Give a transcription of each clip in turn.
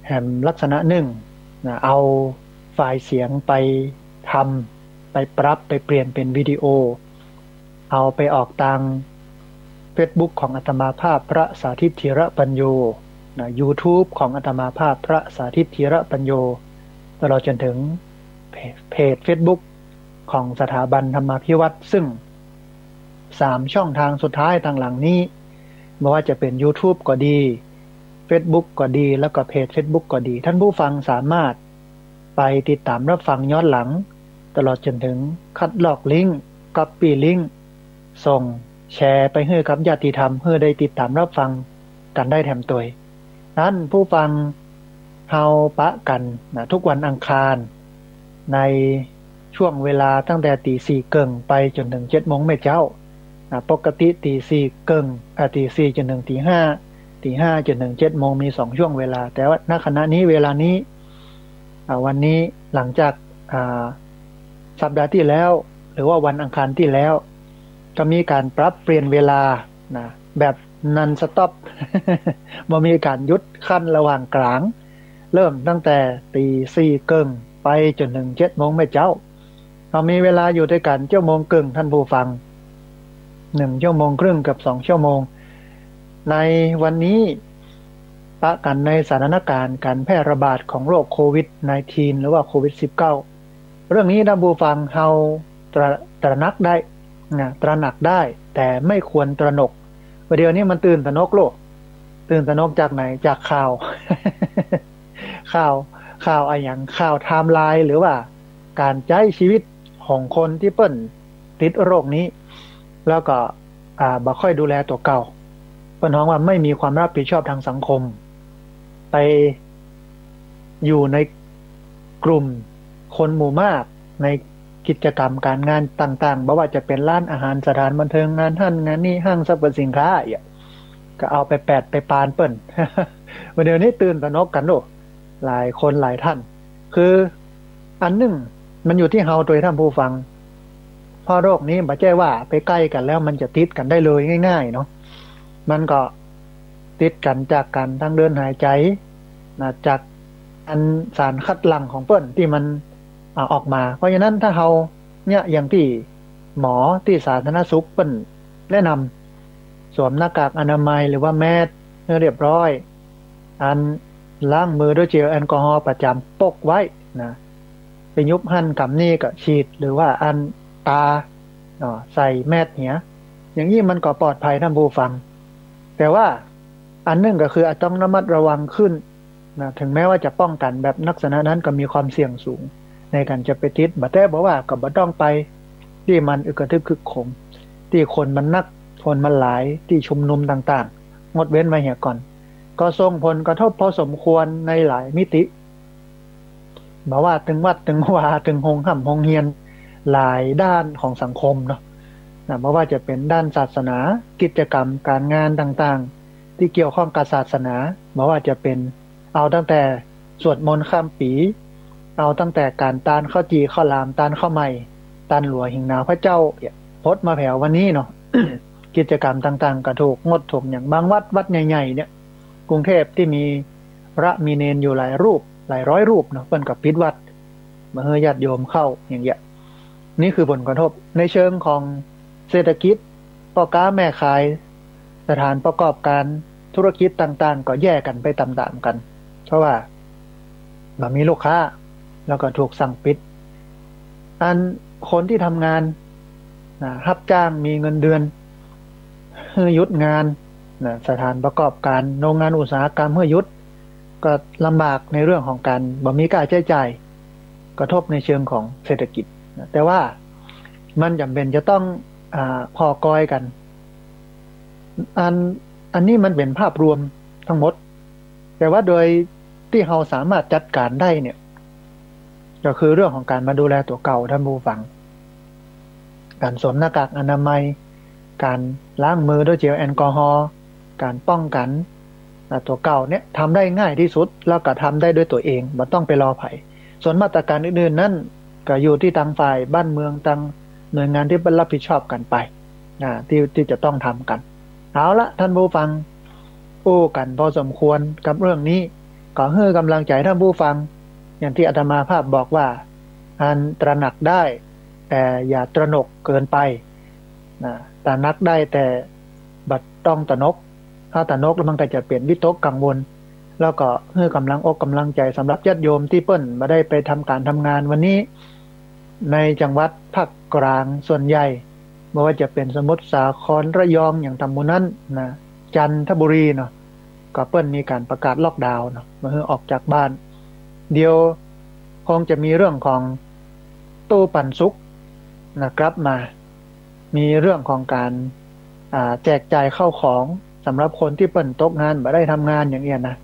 แหมลักษณะหนึ่งนะเอาไฟล์เสียงไปทำไปปรับไปเปลี่ยนเป็นวิดีโอเอาไปออกทาง Facebook ของอาตมาภาพพระสาธิตธีระปัญโยนะ YouTube ของอาตมาภาพพระสาธิตธีระปัญโยตลอดจนถึงเพจ Facebook ของสถาบันธรรมาภิวัตน์ซึ่ง3 ช่องทางสุดท้ายทางหลังนี้ไม่ว่าจะเป็น YouTube ก็ดี Facebook ก็ดีแล้วก็เพจ Facebook ก็ดีท่านผู้ฟังสามารถไปติดตามรับฟังย้อนหลังตลอดจนถึงคัดลอกลิงก์ก๊อปปี้ลิงก์ส่งแชร์ไปให้กับญาติธรรมเพื่อได้ติดตามรับฟังกันได้แถมตัวนั้นผู้ฟังเฮาปะกันนะทุกวันอังคารในช่วงเวลาตั้งแต่ตี 4 ครึ่งไปจนถึง7 โมงแม่เจ้าปกติตี 4 ครึ่งตี 4จนถึงตี 5จนถึง7 โมงมี2 ช่วงเวลาแต่ว่าณขณะนี้เวลานี้วันนี้หลังจากสัปดาห์ที่แล้วหรือว่าวันอังคารที่แล้วก็มีการปรับเปลี่ยนเวลานะแบบนันสต็อป บ่มีการหยุดขั้นระหว่างกลางเริ่มตั้งแต่ตี 4 ครึ่งไปจนถึง7 โมงแม่เจ้าเรามีเวลาอยู่ด้วยกัน1 ชั่วโมงครึ่งท่านผู้ฟัง1 ชั่วโมงครึ่งกับ2 ชั่วโมงในวันนี้ปะกันในสถานการณ์การแพร่ระบาดของโรคโควิด -19 หรือว่าโควิด -19 เรื่องนี้ท่านผู้ฟังเฮาตระหนักได้นะตระหนักได้แต่ไม่ควรตระหนกประเดี๋ยวนี้มันตื่นตระหนกโลกตื่นตระหนกจากไหนจากข่าว ข่าวอะไรอย่างข่าวไทม์ไลน์หรือว่าการใช้ชีวิตของคนที่เปิ้นติดโรคนี้แล้วก็บ่ค่อยดูแลตัวเก่าเปิ้นฮ้องว่าไม่มีความรับผิดชอบทางสังคมไปอยู่ในกลุ่มคนหมู่มากในกิจกรรมการงานต่างๆบ่ว่าจะเป็นร้านอาหารสถานบันเทิงงานงานนี่ห้างสรรพสินค้าก็เอาไปแปดไปปานเปิ้น วันเดียวนี้ตื่นตระหนกกันโลกหลายคนหลายท่านคืออันหนึ่งมันอยู่ที่เฮาโดยท่านผู้ฟังเพราะโรคนี้บ่ใช่ว่าไปใกล้กันแล้วมันจะติดกันได้เลยง่ายๆเนาะมันก็ติดกันจากการทางเดินหายใจนะจากอันสารคัดหลั่งของเปิ้นที่มันออกมาเพราะฉะนั้นถ้าเฮาเนี่ยอย่างที่หมอที่สาธารณสุขเปิ้นแนะนำสวมหน้ากากอนามัยหรือว่าแมสให้เรียบร้อยอันล้างมือด้วยเจลแอลกอฮอล์ประจำปกไว้นะไปยุบหั่นกับนี่ก็ฉีดหรือว่าอันตาใส่แมสเนี้ยอย่างนี้มันก็ปลอดภัยท่านผู้ฟังแต่ว่าอันนึงก็คืออาจต้องระมัดระวังขึ้นนะถึงแม้ว่าจะป้องกันแบบลักษณะนั้นก็มีความเสี่ยงสูงในการจะไปติดบัดแต่บอกว่าก็บ่ต้องไปที่มันอึกระทึกคึกโคมที่คนมันนักคนมันหลายที่ชุมนุมต่างๆงดเว้นไว้เหี่ยก่อนก็ส่งผลกระทบพอสมควรในหลายมิติบอกว่าถึงวัดถึงวาถึงโรงหำโรงเรียนหลายด้านของสังคมเนาะไม่ว่าจะเป็นด้านศาสนากิจกรรมการงานต่างๆที่เกี่ยวข้องกับศาสนาไม่ว่าจะเป็นเอาตั้งแต่สวดมนต์ข้ามปีเอาตั้งแต่การตานข้าวจีข้าวหลามตานข้าวใหม่ตานหลัวหิงนาวพระเจ้าพดมาแผ่ววันนี้เนาะ กิจกรรมต่างๆก็ถูกงดถูกอย่างบางวัดใหญ่ๆเนี่ยกรุงเทพที่มีพระมีเณรอยู่หลายรูปหลายร้อยรูปเนาะเพิ่นกับปิดวัดมาให้ญาติโยมเข้าอย่างเงี้ยนี่คือผลกระทบในเชิงของเศรษฐกิจพ่อค้าแม่ขายสถานประกอบการธุรกิจต่างๆก็แยกกันไปตามๆกันเพราะว่าบ่มีลูกค้าแล้วก็ถูกสั่งปิดอันคนที่ทำงานรับจ้างมีเงินเดือนให้หยุดงานสถานประกอบการโรงงานอุตสาหกรรมให้หยุดก็ลำบากในเรื่องของการบ่มีการใช้จ่ายกระทบในเชิงของเศรษฐกิจแต่ว่ามันจำเป็นจะต้องพอกอยกันอันนี้มันเป็นภาพรวมทั้งหมดแต่ว่าโดยที่เราสามารถจัดการได้เนี่ยก็คือเรื่องของการมาดูแลตัวเก่าท่านผู้ฟังการสวมหน้ากากอนามัยการล้างมือด้วยเจลแอลกอฮอล์การป้องกันตัวเก่าเนี่ยทำได้ง่ายที่สุดแล้วก็ทำได้ด้วยตัวเองไม่ต้องไปรอไผส่วนมาตรการอื่นๆนั้นก็อยู่ที่ทางฝ่ายบ้านเมืองทางหน่วยงานที่รับผิดชอบกันไปที่จะต้องทำกันเอาละท่านผู้ฟังอู้กันพอสมควรกับเรื่องนี้ ก็ให้กำลังใจท่านผู้ฟังอย่างที่อาตมาภาพบอกว่าอันตระหนักได้แต่อย่าตระหนกเกินไปนะตระหนักได้แต่บัดต้องตระหนกถ้าตระหนกแล้วมันก็จะเปลี่ยนวิตกกังวลแล้วก็ให้กำลังอกกำลังใจสำหรับญาติโยมที่เปิ้นมาได้ไปทำการทำงานวันนี้ในจังหวัดภาคกลางส่วนใหญ่ไม่ว่าจะเป็นสมุทรสาครระยองอย่างตำบลนั้นนะจันทบุรีเนาะก็เปิ้นมีการประกาศล็อกดาวน์เนาะมาให้ออกจากบ้านเดียวคงจะมีเรื่องของตู้ปันสุกนะครับมามีเรื่องของการแจกจ่ายเข้าของสำหรับคนที่เปิ้นตกงานไม่ได้ทำงานอย่างเงี้ยนะ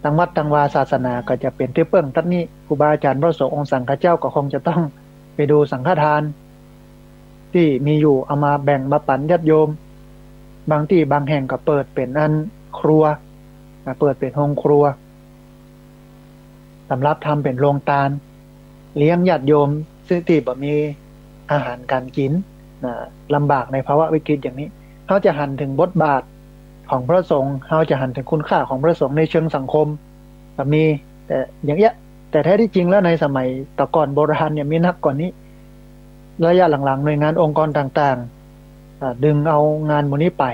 ทางวัดทางวาศาสนาก็จะเป็นที่เปิ้งทัดนี้ครูบาอาจารย์พระสงฆ์องค์สังฆเจ้าก็คงจะต้องไปดูสังฆทานที่มีอยู่เอามาแบ่งมาปันญาติโยมบางที่บางแห่งก็เปิดเป็นอันครัวเปิดเป็นโรงครัวสำหรับทำเป็นโรงทานเลี้ยงญาติโยมซึ่งที่บ่มีอาหารการกินลำบากในภาวะวิกฤตอย่างนี้เขาจะหันถึงบทบาทของพระสงฆ์เขาจะหันถึงคุณค่าของพระสงฆ์ในเชิงสังคมแบบมีแต่อย่างเงี้ยแต่แท้ที่จริงแล้วในสมัยตะก่อนโบราณเนี่ยมีนักกว่านี้ระยะหลังๆหน่วยงานองค์กรต่างๆดึงเอางานหมู่นี้ไป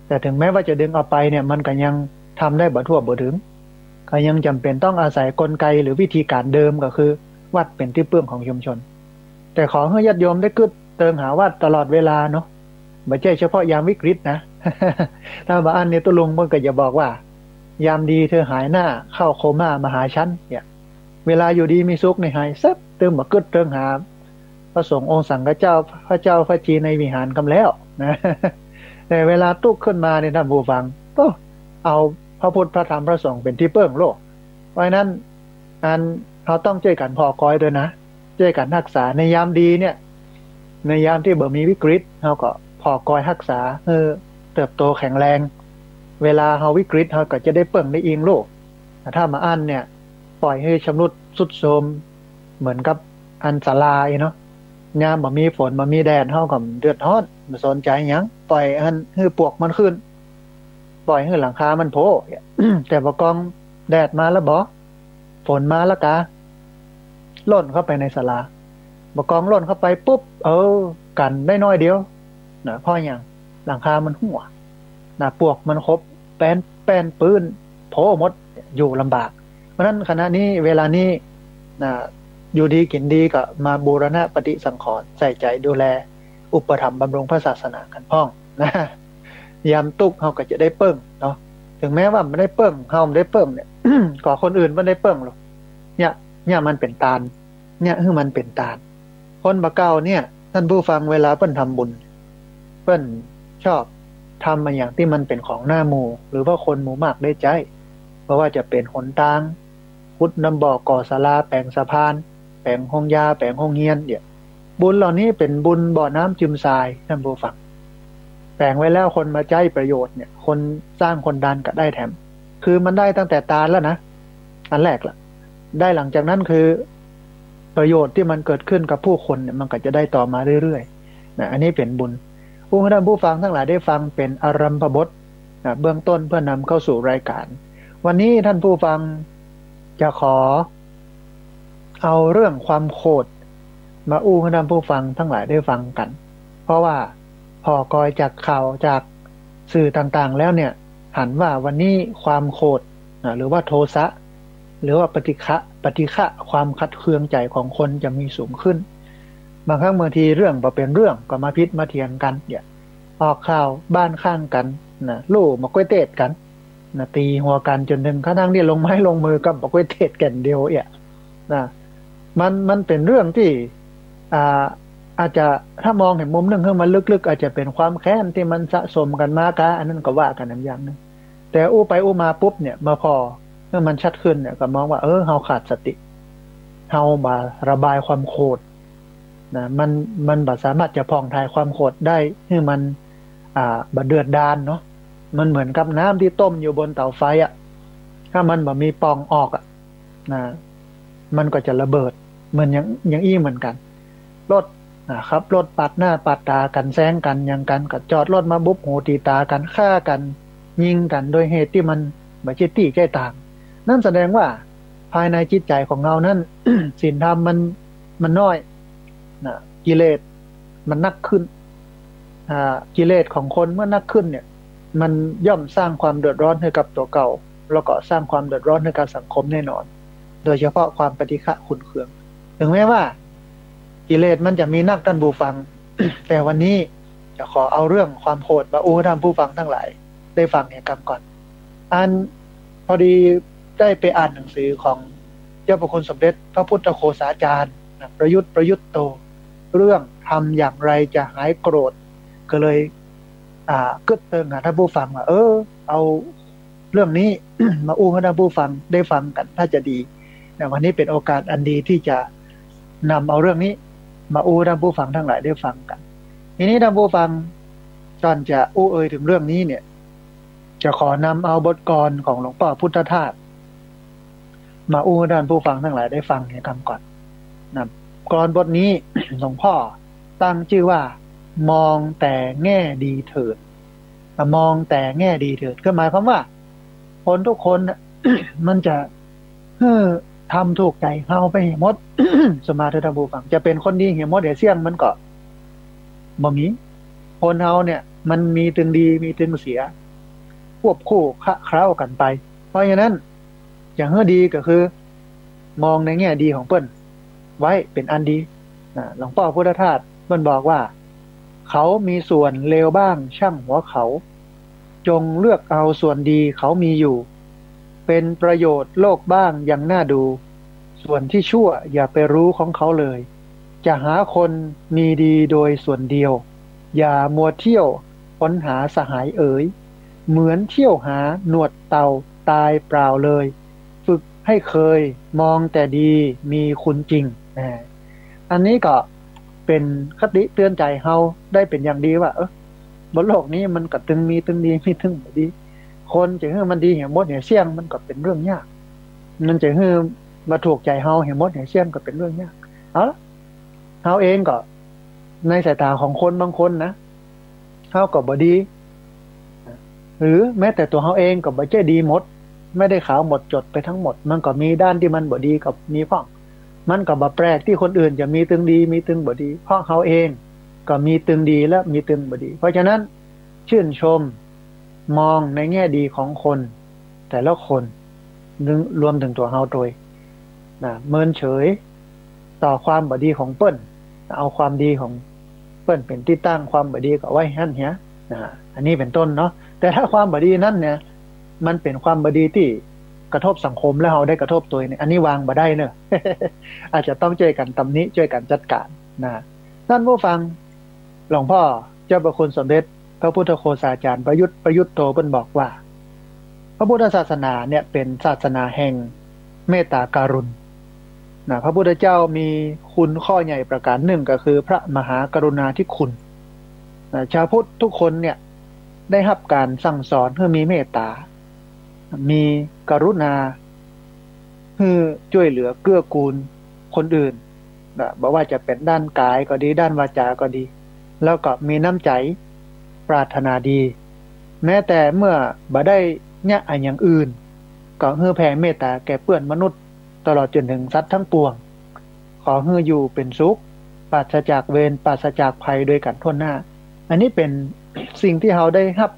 แต่ถึงแม้ว่าจะดึงเอาไปเนี่ยมันก็ยังทำได้บ่ทั่วบ่ถึงก็ยังจำเป็นต้องอาศัยกลไกหรือวิธีการเดิมก็คือวัดเป็นที่พึ่งของชุมชนแต่ขอให้ญาติโยมได้กึศเติมหาวัดตลอดเวลาเนาะไม่ใช่เฉพาะยามวิกฤตนะ ถ้าบางอันเนี่ยตุลุงมันก็จะบอกว่ายามดีเธอหายหน้าเข้าโคม่ามาหาฉันเนี่ยเวลาอยู่ดีมีสุขในหายซับเติมมากึศเติมหาพระสงฆ์องค์สังฆเจ้าพระเจ้าพระจีในวิหารกำแล้วนะ แต่เวลาตุกขึ้นมาเนี่ยท่านผู้ฟังก็เอาพระพุทธพระธรรมพระสงฆ์เป็นที่เปิ้งโลกเพราะนั้นอันเขาต้องช่วยกันพอกอยด้วยนะช่วยกันรักษาในยามดีเนี่ยในยามที่บ่มีวิกฤตเขาก็พอกอยรักษาเติบโตแข็งแรงเวลาเขาวิกฤตเขาก็จะได้เปิ้งได้อิงโลกแต่ถ้ามาอันเนี่ยปล่อยให้ชำรุดทรุดโทรมเหมือนกับอันศาลาเนาะยามบ่มีฝนบ่มีแดดเขาก็เดือดร้อนไม่สนใจหยังปล่อยอันให้ปวกมันขึ้นปล่อยให้หลังคามันโผล่ แต่พอกองแดดมาแล้วบ่ฝนมาแล้วกะล่นเข้าไปในศาลาบกองล่นเข้าไปปุ๊บกันได้น้อยเดียวนะเพราะอย่างหลังคามันหัวนะปวกมันครบแป้นปืนโผล่หมดอยู่ลำบากเพราะนั้นขณะนี้เวลานี้นะอยู่ดีกินดีก็มาบูรณะปฏิสังขรณ์ใส่ใจดูแลอุปถัมภ์บำรุงพระศาสนากันพ้องนะยามตุกเฮาก็จะได้เปิ้งเนาะถึงแม้ว่าไม่ได้เปิ้งเฮาไม่ได้เปิ้งเนี่ย ก่อคนอื่นไม่ได้เปิ้งหรอกเนี่ยมันเป็นตาลเนี่ยคือมันเป็นตาลคนบะเก้าเนี่ยท่านผู้ฟังเวลาเปิ้นทำบุญเปิ้นชอบทำมาอย่างที่มันเป็นของหน้าหมู่หรือว่าคนหมู่มากได้ใจเพราะว่าจะเป็นหนทางขุดน้ำบ่อก่อศาลาแปลงสะพานแปลงห้องยาแปลงห้องเฮียนเนี่ยบุญเหล่านี้เป็นบุญบ่อน้ำจึมทรายท่านผู้ฟังแปลงไว้แล้วคนมาใจประโยชน์เนี่ยคนสร้างคนดันก็ได้แถมคือมันได้ตั้งแต่ตาลแล้วนะอันแรกล่ะได้หลังจากนั้นคือประโยชน์ที่มันเกิดขึ้นกับผู้คนเนี่ยมันก็จะได้ต่อมาเรื่อยๆนะอันนี้เป็นบุญท่านผู้ฟังทั้งหลายได้ฟังเป็นอารัมภบทนะเบื้องต้นเพื่อนำเข้าสู่รายการวันนี้ท่านผู้ฟังจะขอเอาเรื่องความโคตรมาให้ท่านผู้ฟังทั้งหลายได้ฟังกันเพราะว่าพอกอยจากข่าวจากสื่อต่างๆแล้วเนี่ยหันว่าวันนี้ความโคตรหรือว่าโทสะหรือว่าปฏิฆะความคัดเคืองใจของคนจะมีสูงขึ้นบางครั้งบางทีเรื่องเป็นเรื่องก็มาพิษมาเถียงกันเนี่ยออกข่าวบ้านข้างกันนะลู่มาก้วยเตะกันนะตีหัวกันจนถึงข้างที่ลงไม้ลงมือกับมาก้วยเตะกันเดียวนะมันเป็นเรื่องที่อาจจะถ้ามองเห็นมุมนึงขึ้นมาลึกๆอาจจะเป็นความแค้นที่มันสะสมกันมากะอันนั้นก็ว่ากันอย่างนึงแต่ไปมาปุ๊บเนี่ยมาพอเมื่อมันชัดขึ้นเนี่ยก็มองว่าเฮาขาดสติเฮาบ่ระบายความโกรธนะมันบ่สามารถจะพองทายความโกรธได้ให้มันบ่เดือดดาลเนาะมันเหมือนกับน้ำที่ต้มอยู่บนเตาไฟถ้ามันบ่มีปองออกนะมันก็จะระเบิดเหมือนอย่างเหมือนกันรถครับรถปาดหน้าปาดตากันแซงกันอย่างกันก็จอดรถมาบุบหูตีตากันฆ่ากันยิงกันโดยเหตุที่มันบ่ใช่ตี้ใช่ต่าง นั่นแสดงว่าภายในจิตใจของเรานั้น ศีลธรรมมันน้อยนะกิเลสมันนักขึ้นกิเลสของคนเมื่อนักขึ้นเนี่ยมันย่อมสร้างความเดือดร้อนให้กับตัวเก่าแล้วก็สร้างความเดือดร้อนให้กับสังคมแน่นอนโดยเฉพาะความปฏิฆะขุ่นเคืองถึงแม้ว่ากิเลสมันจะมีนักท่านผู้ฟัง แต่วันนี้จะขอเอาเรื่องความโหดมาอู้ให้ท่านผู้ฟังทั้งหลายได้ฟังเนี่ยกันก่อนอันพอดีได้ไปอ่านหนังสือของเจ้าพระคุณสมเด็จพระพุทธโฆษาจารย์ประยุทธ์โตเรื่องทำอย่างไรจะหายโกรธก็เลยกึศเตือนท่านผู้ฟังว่าเอาเรื่องนี้ มาอู้ให้ท่านผู้ฟังได้ฟังกันถ้าจะดีแต่วันนี้เป็นโอกาสอันดีที่จะนำเอาเรื่องนี้มาอู้ท่านผู้ฟังทั้งหลายได้ฟังกันทีนี้ท่านผู้ฟังตอนจะอู้ถึงเรื่องนี้เนี่ยจะขอนำเอาบทกลของหลวงพ่อพุทธทาสมาอู้ให้ท่านผู้ฟังทั้งหลายได้ฟังเนี่ยกันก่อนนะกลบทนี้ หลวงพ่อตั้งชื่อว่ามองแต่แง่ดีเถิดมองแต่แง่ดีเถิดก็หมายความว่าคนทุกคน มันจะทำถูกใจเฮาไปเห็นหมด สมาธิธรรมบูฟังจะเป็นคนดีเห็นหมดเดี๋ยวเสี่ยงมันก็บ่มีคนเฮาเนี่ยมันมีตึงดีมีตึงเสียควบคู่เคล้ากันไปเพราะฉะนั้นอย่างดีก็คือมองในแง่ดีของเปิ้นไว้เป็นอันดีหลวงพ่อพุทธทาสเปิ้นบอกว่าเขามีส่วนเลวบ้างช่างหัวเขาจงเลือกเอาส่วนดีเขามีอยู่เป็นประโยชน์โลกบ้างยังน่าดูส่วนที่ชั่วอย่าไปรู้ของเขาเลยจะหาคนมีดีโดยส่วนเดียวอย่ามัวเที่ยวค้นหาสหายเอ๋ยเหมือนเที่ยวหาหนวดเต่าตายเปล่าเลยฝึกให้เคยมองแต่ดีมีคุณจริงอันนี้ก็เป็นคติเตือนใจเฮาได้เป็นอย่างดีว่าบนโลกนี้มันก็ตึงมีตึงดีมีตึงบ่ดีคนจะให้มันดีเห็นหมดเห็นเสี่ยงมันก็เป็นเรื่องยากมันจะให้มาถูกใจเฮาเห็นหมดเห็นเสี่ยงก็เป็นเรื่องยากเอาละเฮาเองก็ในสายตาของคนบางคนนะเฮาก็บ่ดีหรือแม้แต่ตัวเฮาเองก็บ่ใช่ดีหมดไม่ได้ขาวหมดจดไปทั้งหมดมันก็มีด้านที่มันบ่ดีกับมีพ้องมันก็บ่แปลกที่คนอื่นจะมีตึงดีมีตึงบ่ดีเพราะเฮาเองก็มีตึงดีและมีตึงบ่ดีเพราะฉะนั้นชื่นชมมองในแง่ดีของคนแต่ละคนรวมถึงตัวเฮาโดยเมินเฉยต่อความบ่ดีของเปิ้นเอาความดีของเปิ้นเป็นที่ตั้งความบ่ดีก็ไว้หั่นเหียอันนี้เป็นต้นเนาะแต่ถ้าความบ่ดีนั้นเนี่ยมันเป็นความบ่ดีที่กระทบสังคมแล้วเฮาได้กระทบตัวเนี่ยอันนี้วางบ่ได้เนอะ อาจจะต้องช่วยกันตำหนิช่วยกันจัดการท่านผู้ฟังหลวงพ่อเจ้าประคุณสมเด็จพระพุทธโฆษาจารย์ประยุทธ์โตเพิ่นบอกว่าพระพุทธศาสนาเนี่ยเป็นศาสนาแห่งเมตตาการุณพระพุทธเจ้ามีคุณข้อใหญ่ประการหนึ่งก็คือพระมหากรุณาธิคุณชาวพุทธทุกคนเนี่ยได้รับการสั่งสอนให้มีเมตตามีกรุณาคือช่วยเหลือเกื้อกูลคนอื่นบอกว่าจะเป็นด้านกายก็ดีด้านวาจาก็ดีแล้วก็มีน้ำใจปรารถนาดีแม้แต่เมื่อบ่ได้เนี่ยอย่างอื่นก็ให้แผ่เมตตาแก่เพื่อนมนุษย์ตลอดจนถึงสัตว์ทั้งปวงขอให้อยู่เป็นสุขปราศจากเวรปราศจากภัยโดยกันทั่วหน้าอันนี้เป็นสิ่งที่เราได้รับ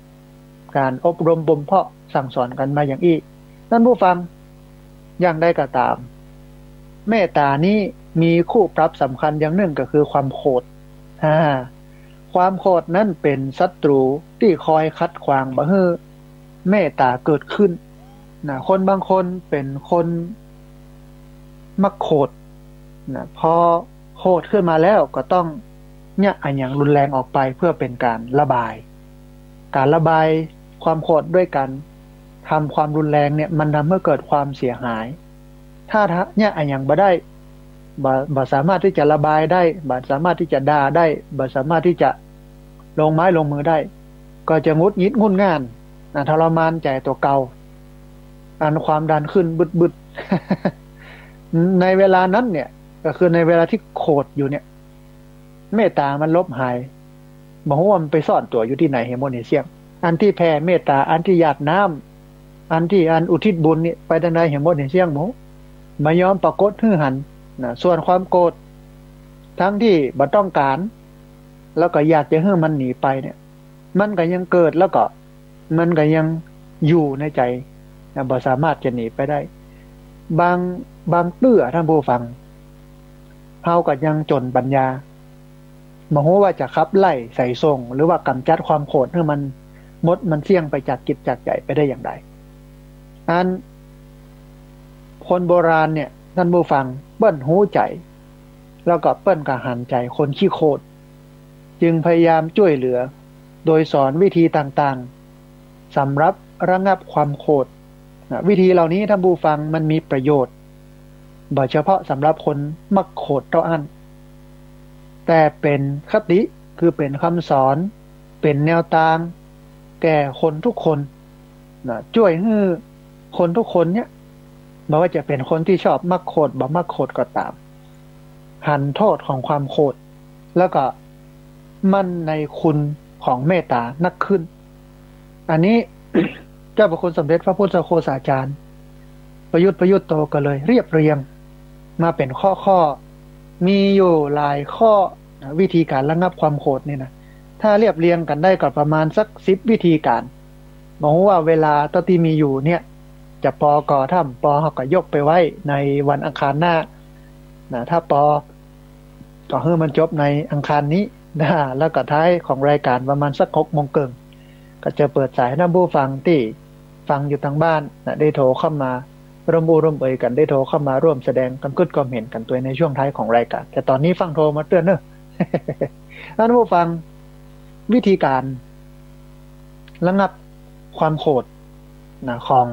การอบรมบ่มเพาะสั่งสอนกันมาอย่างอีกท่านผู้ฟังอย่างใดก็ตามเมตตานี้มีคู่ปรับสำคัญอย่างหนึ่งก็คือความโกรธความโกรธนั้นเป็นศัตรูที่คอยคัดขวางบ่ให้เมตตาเกิดขึ้นคนบางคนเป็นคนมักโกรธพอโกรธขึ้นมาแล้วก็ต้องเนี่ยอย่างรุนแรงออกไปเพื่อเป็นการระบายความโกรธด้วยกันทำความรุนแรงเนี่ยมันทำให้เกิดความเสียหายถ้าเนี่ยอย่างบ่ได้บ่สามารถที่จะระบายได้บ่สามารถที่จะด่าได้บ่สามารถที่จะลงไม้ลงมือได้ก็จะงุดหงิดงุนง่านทรมานใจตัวเก่าความดันขึ้นบึดๆ ในเวลานั้นเนี่ยก็คือในเวลาที่โกรธอยู่เนี่ยเมตตามันลบหายบ่ฮู้ว่ามันไปซ่อนตัวอยู่ที่ไหนเฮโมเนเซียมอันที่แผ่เมตตาอันที่หยาดน้ อันที่อันอุทิศบุญนี่ไปทางใดเห็นบ่เห็นเสียงหมูมายอมปรากฏฮือหันนะส่วนความโกรธทั้งที่บ่ต้องการแล้วก็อยากจะให้มันหนีไปเนี่ยมันก็ยังเกิดแล้วก็มันก็ยังอยู่ในใจนะบ่สามารถจะหนีไปได้บางบางเตื้อท่านผู้ฟังเฮาก็ยังจนปัญญาบ่ฮู้ว่าจะขับไล่ใส่ส่งหรือว่ากำจัดความโกรธให้มันหมดมันเสี่ยงไปจากจิตจากใจไปได้อย่างไรอันคนโบราณเนี่ยท่านผู้ฟังเปิ้นหูใจแล้วก็เปิ้นก็หันใจคนขี้โคตรจึงพยายามช่วยเหลือโดยสอนวิธีต่างๆสำหรับระงับความโกรธวิธีเหล่านี้ท่านผู้ฟังมันมีประโยชน์บ่เฉพาะสำหรับคนมักโกรธเท่าอันแต่เป็นคติคือเป็นคำสอนเป็นแนวทางแก่คนทุกคนช่วยให้คนทุกคนเนี่ยไม่ว่าจะเป็นคนที่ชอบมักโกรธบ่มักโกรธก็ตามหันโทษของความโกรธแล้วก็มั่นในคุณของเมตตานักขึ้นอันนี้ เจ้าพระคุณสมเด็จพระพุทธโฆษาจารย์ประยุทธ์โตก็เลยเรียบเรียงมาเป็นข้อมีอยู่หลายข้อวิธีการระงับความโกรธนี่นะถ้าเรียบเรียงกันได้ก็ประมาณสัก10วิธีการบอกว่าเวลาตอนที่มีอยู่เนี่ยจะปอก่อถ้ำปอเขาก็ยกไปไว้ในวันอังคารหน้าถ้าปอก็ให้มันจบในอังคารนี้นะแล้วก็ท้ายของรายการประมาณสัก6 โมงเกิงก็จะเปิดสายให้ท่านผู้ฟังที่ฟังอยู่ทางบ้านได้โทรเข้ามาร่วมเอ่ยกันได้โทรเข้ามาร่วมแสดงความคิดความเห็นกันตัวในช่วงท้ายของรายการแต่ตอนนี้ฟังโทรมาเตือนเนอะ ท่านผู้ฟังวิธีการระงับความโกรธของ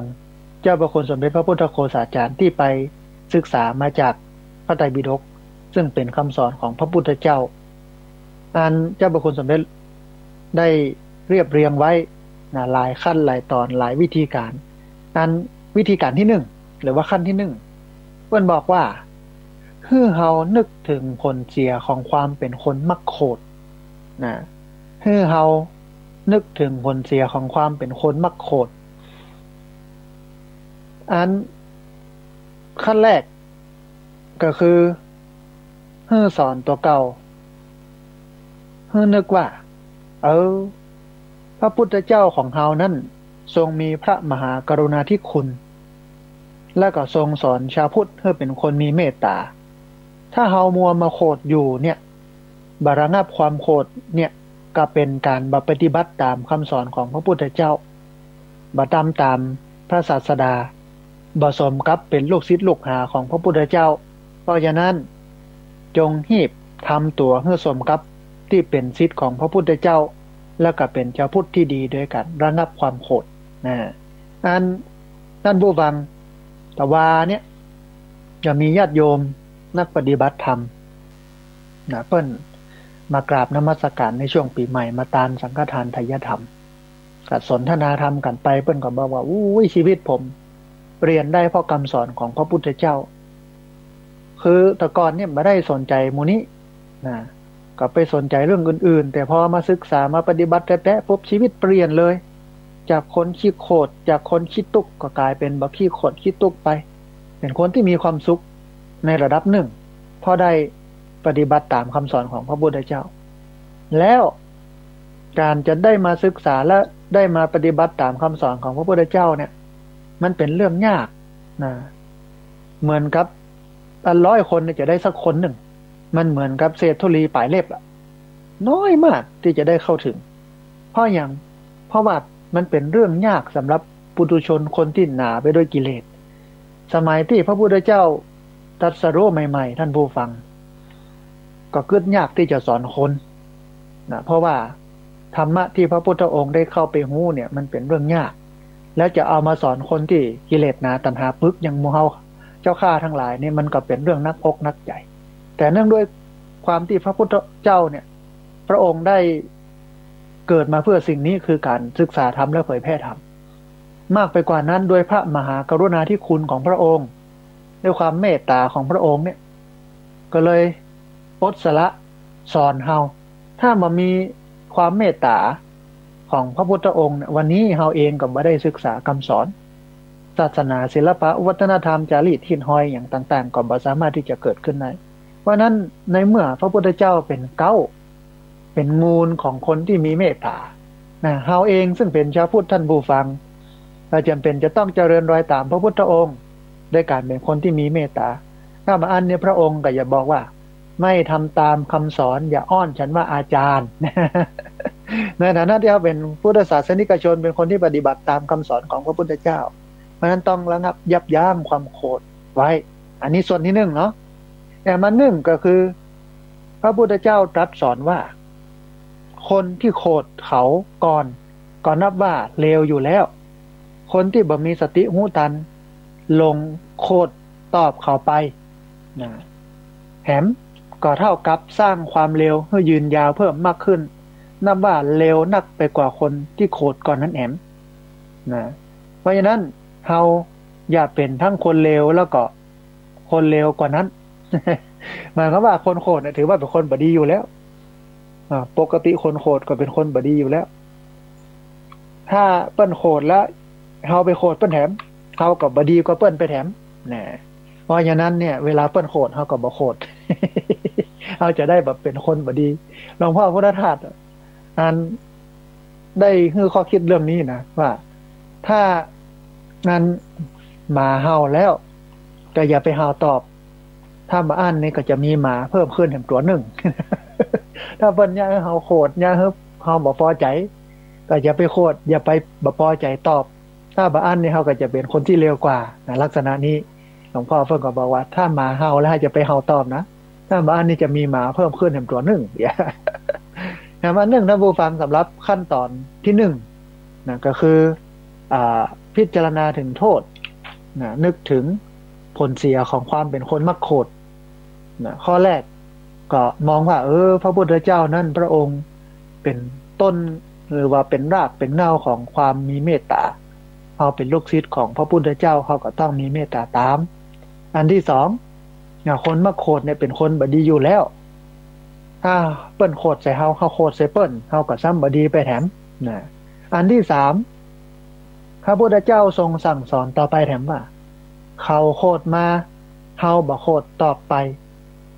เจ้าพระคุณสมเด็จพระพุทธโฆษาจารย์ที่ไปศึกษามาจากพระไตรปิฎกซึ่งเป็นคำสอนของพระพุทธเจ้าอันเจ้าพระคุณสมเด็จได้เรียบเรียงไว้หลายขั้นหลายตอนหลายวิธีการอันวิธีการที่1หรือว่าขั้นที่1เพิ่นบอกว่าคือเฮานึกถึงผลเสียของความเป็นคนมักโกรธคือเฮานึกถึงผลเสียของความเป็นคนมักโกรธอันขั้นแรกก็คือให้สอนตัวเก่าให้นึกว่าพระพุทธเจ้าของเฮานั้นทรงมีพระมหากรุณาธิคุณและก็ทรงสอนชาวพุทธให้เป็นคนมีเมตตาถ้าเฮามัวมาโกรธอยู่เนี่ยบระงับความโกรธเนี่ยก็เป็นการปฏิบัติตามคำสอนของพระพุทธเจ้าบ่ตามพระศาสดาบ่สมกับเป็นลูกศิษย์ลูกหาของพระพุทธเจ้าเพราะฉะนั้นจงรีบทำตัวให้สมกับที่เป็นศิษย์ของพระพุทธเจ้าแล้วก็เป็นชาวพุทธที่ดีด้วยกันระงับความโกรธอันท่านผู้ฟังแต่ว่าเนี่ยจะมีญาติโยมนักปฏิบัติธรรมเพิ่นมากราบนมัสการในช่วงปีใหม่มาตานสังฆทานไทยธรรมก็สนทนาธรรมกันไปเพิ่นก็บอกว่าอุ้ยชีวิตผมเปลี่ยนได้เพราะคำสอนของพระพุทธเจ้าคือแต่ก่อนเนี่ยไม่ได้สนใจหมู่นี้ก็ไปสนใจเรื่องอื่นๆแต่พอมาศึกษามาปฏิบัติแท้ๆปุ๊บชีวิตเปลี่ยนเลยจากคนขี้โกรธจากคนขี้ตุกก็กลายเป็นบ่ขี้โกรธขี้ตุกไปเป็นคนที่มีความสุขในระดับหนึ่งพอได้ปฏิบัติตามคำสอนของพระพุทธเจ้าแล้วการจะได้มาศึกษาและได้มาปฏิบัติตามคำสอนของพระพุทธเจ้าเนี่ยมันเป็นเรื่องยากเหมือนกับ100 คนจะได้สักคนหนึ่งมันเหมือนกับเศษธุลีปลายเล็บน้อยมากที่จะได้เข้าถึงเพราะว่ามันเป็นเรื่องยากสำหรับปุถุชนคนที่หนาไปด้วยกิเลสสมัยที่พระพุทธเจ้าตรัสรู้ใหม่ๆท่านผู้ฟังก็เกิดยากที่จะสอนคนเพราะว่าธรรมะที่พระพุทธองค์ได้เข้าไปหู้เนี่ยมันเป็นเรื่องยากแล้วจะเอามาสอนคนที่กิเลสหนาตัณหาปึกอย่างหมู่เฮาเจ้าข้าทั้งหลายนี่มันก็เป็นเรื่องนักอกนักใจแต่เนื่องด้วยความที่พระพุทธเจ้าเนี่ยพระองค์ได้เกิดมาเพื่อสิ่งนี้คือการศึกษาธรรมและเผยแพร่ธรรมมากไปกว่านั้นด้วยพระมหากรุณาธิคุณของพระองค์ด้วยความเมตตาของพระองค์เนี่ยก็เลยอดสละสอนเฮาถ้ามามีความเมตตาของพระพุทธองค์วันนี้เฮาเองก็บ่ได้ศึกษาคำสอน ศาสนาศิลปะวัฒนธรรมจารีตหินห้อยอย่างต่างๆก็บ่สามารถที่จะเกิดขึ้นได้เพราะนั้นในเมื่อพระพุทธเจ้าเป็นเก้าเป็นมูลของคนที่มีเมตตาเฮาเองซึ่งเป็นชาวพุทธท่านผู้ฟังเราจำเป็นจะต้องเจริญรอยตามพระพุทธองค์ด้วยการเป็นคนที่มีเมตตาถ้ามาอันเนี่ยพระองค์ก็อย่าบอกว่าไม่ทำตามคำสอนอย่าอ้อนฉันว่าอาจารย์ ในฐานะที่เขาเป็นพุทธศาสนิกชนเป็นคนที่ปฏิบัติตามคำสอนของพระพุทธเจ้าเพราะนั้นต้องระงับยับยั้งความโกรธไว้อันนี้ส่วนที่หนึ่งเนาะแต่มาหนึ่งก็คือพระพุทธเจ้าตรัสสอนว่าคนที่โกรธเขาก่อนนับว่าเลวอยู่แล้วคนที่บ่มีสติหูตันลงโคตรตอบเขาไปนะแถมก็เท่ากับสร้างความเร็วให้ยืนยาวเพิ่มมากขึ้นนับว่าเร็วนักไปกว่าคนที่โคตรก่อนนั้นแอมนะเพราะฉะนั้นเราอย่าเป็นทั้งคนเลวแล้วก็คนเลวกว่านั้น หมายความว่าคนโคตรถือว่าเป็นคนบดีอยู่แล้วปกติคนโคตรก็เป็นคนบดีอยู่แล้วถ้าเปิ้นโคตรแล้วเราไปโคตรเปิ้นแถมเขากับบดีก็เปิ้นไปแถมนะเพราะฉะนั้นเนี่ยเวลาเปิ้นโคตรเขาก็บ่โคตร เขาจะได้แบบเป็นคนบดีหลวงพ่อพุทธทาสอันได้คือข้อคิดเรื่องนี้นะว่าถ้างานมาเห่าแล้วก็อย่าไปเห่าตอบถ้ามาอ่านนี่ก็จะมีหมาเพิ่มขึ้นแถมตัวหนึ่ง ถ้าเปิ้นย่าเฮาโคตรย่าเฮาบ่พอใจก็อย่าไปโคตรอย่าไปบ่พอใจตอบถ้าบ่อ่านนี่เฮาก็จะเป็นคนที่เลวกว่าลักษณะนี้หลวงพ่อเพิ่นก็บอกว่าถ้าหมาเห่าแล้วจะไปเห่าตอบนะถ้าบ่อ่านนี่จะมีหมาเพิ่มขึ้นแถมตัวหนึ่ง อันหนึ่งท่านผู้ฟังสำหรับขั้นตอนที่หนึ่งนะก็คือพิจารณาถึงโทษนะนึกถึงผลเสียของความเป็นคนมักโคตรนะข้อแรกก็มองว่าพระพุทธเจ้านั่นพระองค์เป็นต้นหรือว่าเป็นรากเป็นเงาของความมีเมตตาเขาเป็นลูกศิษย์ของพระพุทธเจ้าเขาก็ต้องมีเมตตาตามอันที่สองคนมักโคตรเนี่ยเป็นคนบดีอยู่แล้วถ้าเปิ้นโคตรใส่เขาโคตรใส่เปิ้นเขาก็ซ้ำบดีไปแถมนะอันที่สามพระพุทธเจ้าทรงสั่งสอนต่อไปแถมว่าเขาโคตรมาเฮาบ่โคตรตอบไป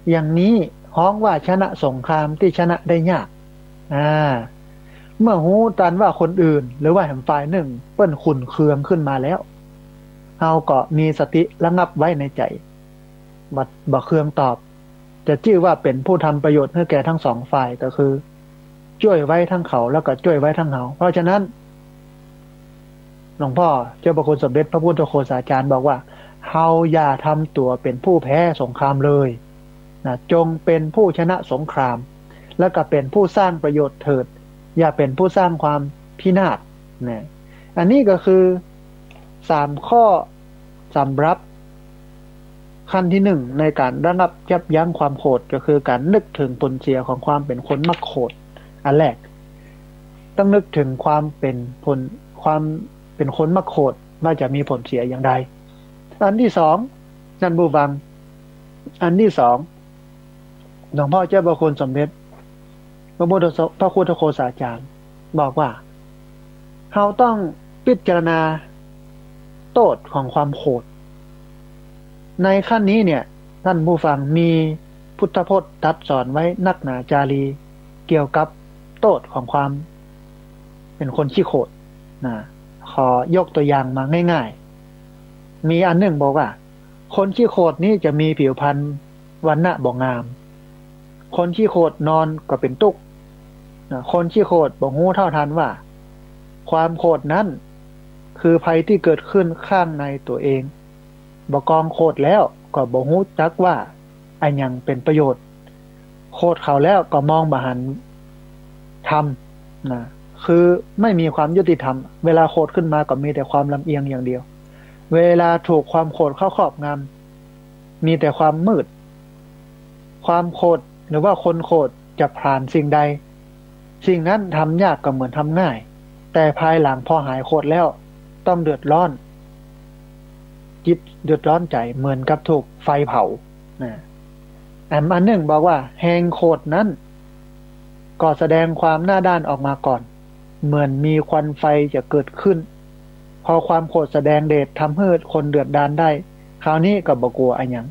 อย่างนี้ฮ้องว่าชนะสงครามที่ชนะได้ยากเมื่อหูตันว่าคนอื่นหรือว่าแห่งฝ่ายหนึ่งเปิ้นขุ่นเคืองขึ้นมาแล้วเฮาก็มีสติระงับไว้ในใจบ่เคืองตอบจะชื่อว่าเป็นผู้ทำประโยชน์ให้แก่ทั้งสองฝ่ายก็คือช่วยไว้ทั้งเขาแล้วก็ช่วยไว้ทั้งเฮาเพราะฉะนั้นหลวงพ่อเจ้าพระคุณสมเด็จพระพุทธโฆษาจารย์บอกว่าเฮาอย่าทำตัวเป็นผู้แพ้สงครามเลยนะจงเป็นผู้ชนะสงครามแล้วก็เป็นผู้สร้างประโยชน์เถิดอย่าเป็นผู้สร้างความพินาศนะอันนี้ก็คือ3ข้อสำหรับขั้นที่1ในการระงับยับยั้งความโกรธก็คือการนึกถึงผลเสียของความเป็นคนมักโกรธอันแรกต้องนึกถึงความเป็นคนมักโกรธว่าจะมีผลเสียอย่างไรอันที่2ท่านผู้ฟังอันที่2หลวงพ่อเจ้าพระคุณสมเด็จพระพุทธโฆษาจารย์บอกว่าเราต้องพิจารณาโทษของความโกรธในขั้นนี้เนี่ยท่านผู้ฟังมีพุทธพจน์ตรัสสอนไว้นักหนาจารีเกี่ยวกับโทษของความเป็นคนขี้โกรธนะขอยกตัวอย่างมาง่ายๆมีอันหนึ่งบอกว่าคนขี้โกรธนี้จะมีผิวพรรณวรรณะบ่งามคนขี้โกรธนอนก็เป็นตุกคนขี้โกรธบ่ฮู้เท่าทันว่าความโกรธนั้นคือภัยที่เกิดขึ้นข้างในตัวเองบ่กองโกรธแล้วก็บ่ฮู้จักว่าอันหยังเป็นประโยชน์โกรธเขาแล้วก็มองบ่หันทำนะคือไม่มีความยุติธรรมเวลาโกรธขึ้นมาก็มีแต่ความลำเอียงอย่างเดียวเวลาถูกความโกรธเข้าครอบงำมีแต่ความมืดความโกรธหรือว่าคนโกรธจะผ่านสิ่งใดสิ่งนั้นทำยากก็เหมือนทำง่ายแต่ภายหลังพอหายโกรธแล้วต้องเดือดร้อนจิตเดือดร้อนใจเหมือนกับถูกไฟเผาอันหนึ่งบอกว่าแหงโกรธนั้นก็แสดงความหน้าด้านออกมาก่อนเหมือนมีควันไฟจะเกิดขึ้น พอความโกรธแสดงเดชทำให้คนเดือดดาลได้คราวนี้ก็บ่กลัวอันหยัง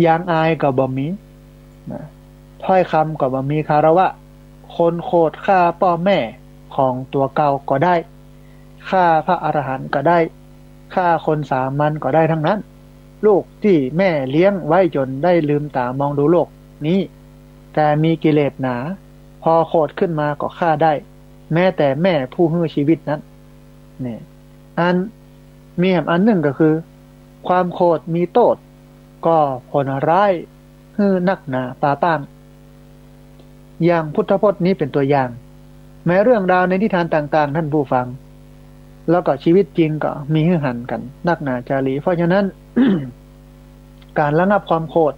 ยางอายก็บ่มีนะถ้อยคำก็บ่มีคาระวะคนโคตรฆ่าพ่อแม่ของตัวเก่าก็ได้ฆ่าพระอรหันต์ก็ได้ฆ่าคนสามัญก็ได้ทั้งนั้นลูกที่แม่เลี้ยงไว้จนได้ลืมตามองดูโลกนี้แต่มีกิเลสหนาพอโคตรขึ้นมาก็ฆ่าได้แม้แต่แม่ผู้ให้ชีวิตนั้นเนี่ยอันมีแหมอันหนึ่งก็คือ ความโคตรมีโทษก็ผลร้ายฮือนักหนาปาป้างอย่างพุทธพจน์นี้เป็นตัวอย่างแม้เรื่องราวในนิทานต่างๆท่านผู้ฟังแล้วก็ชีวิตจริงก็มีฮือหันกันนักหนาจารีเพราะฉะนั้น การระงับความโกรธ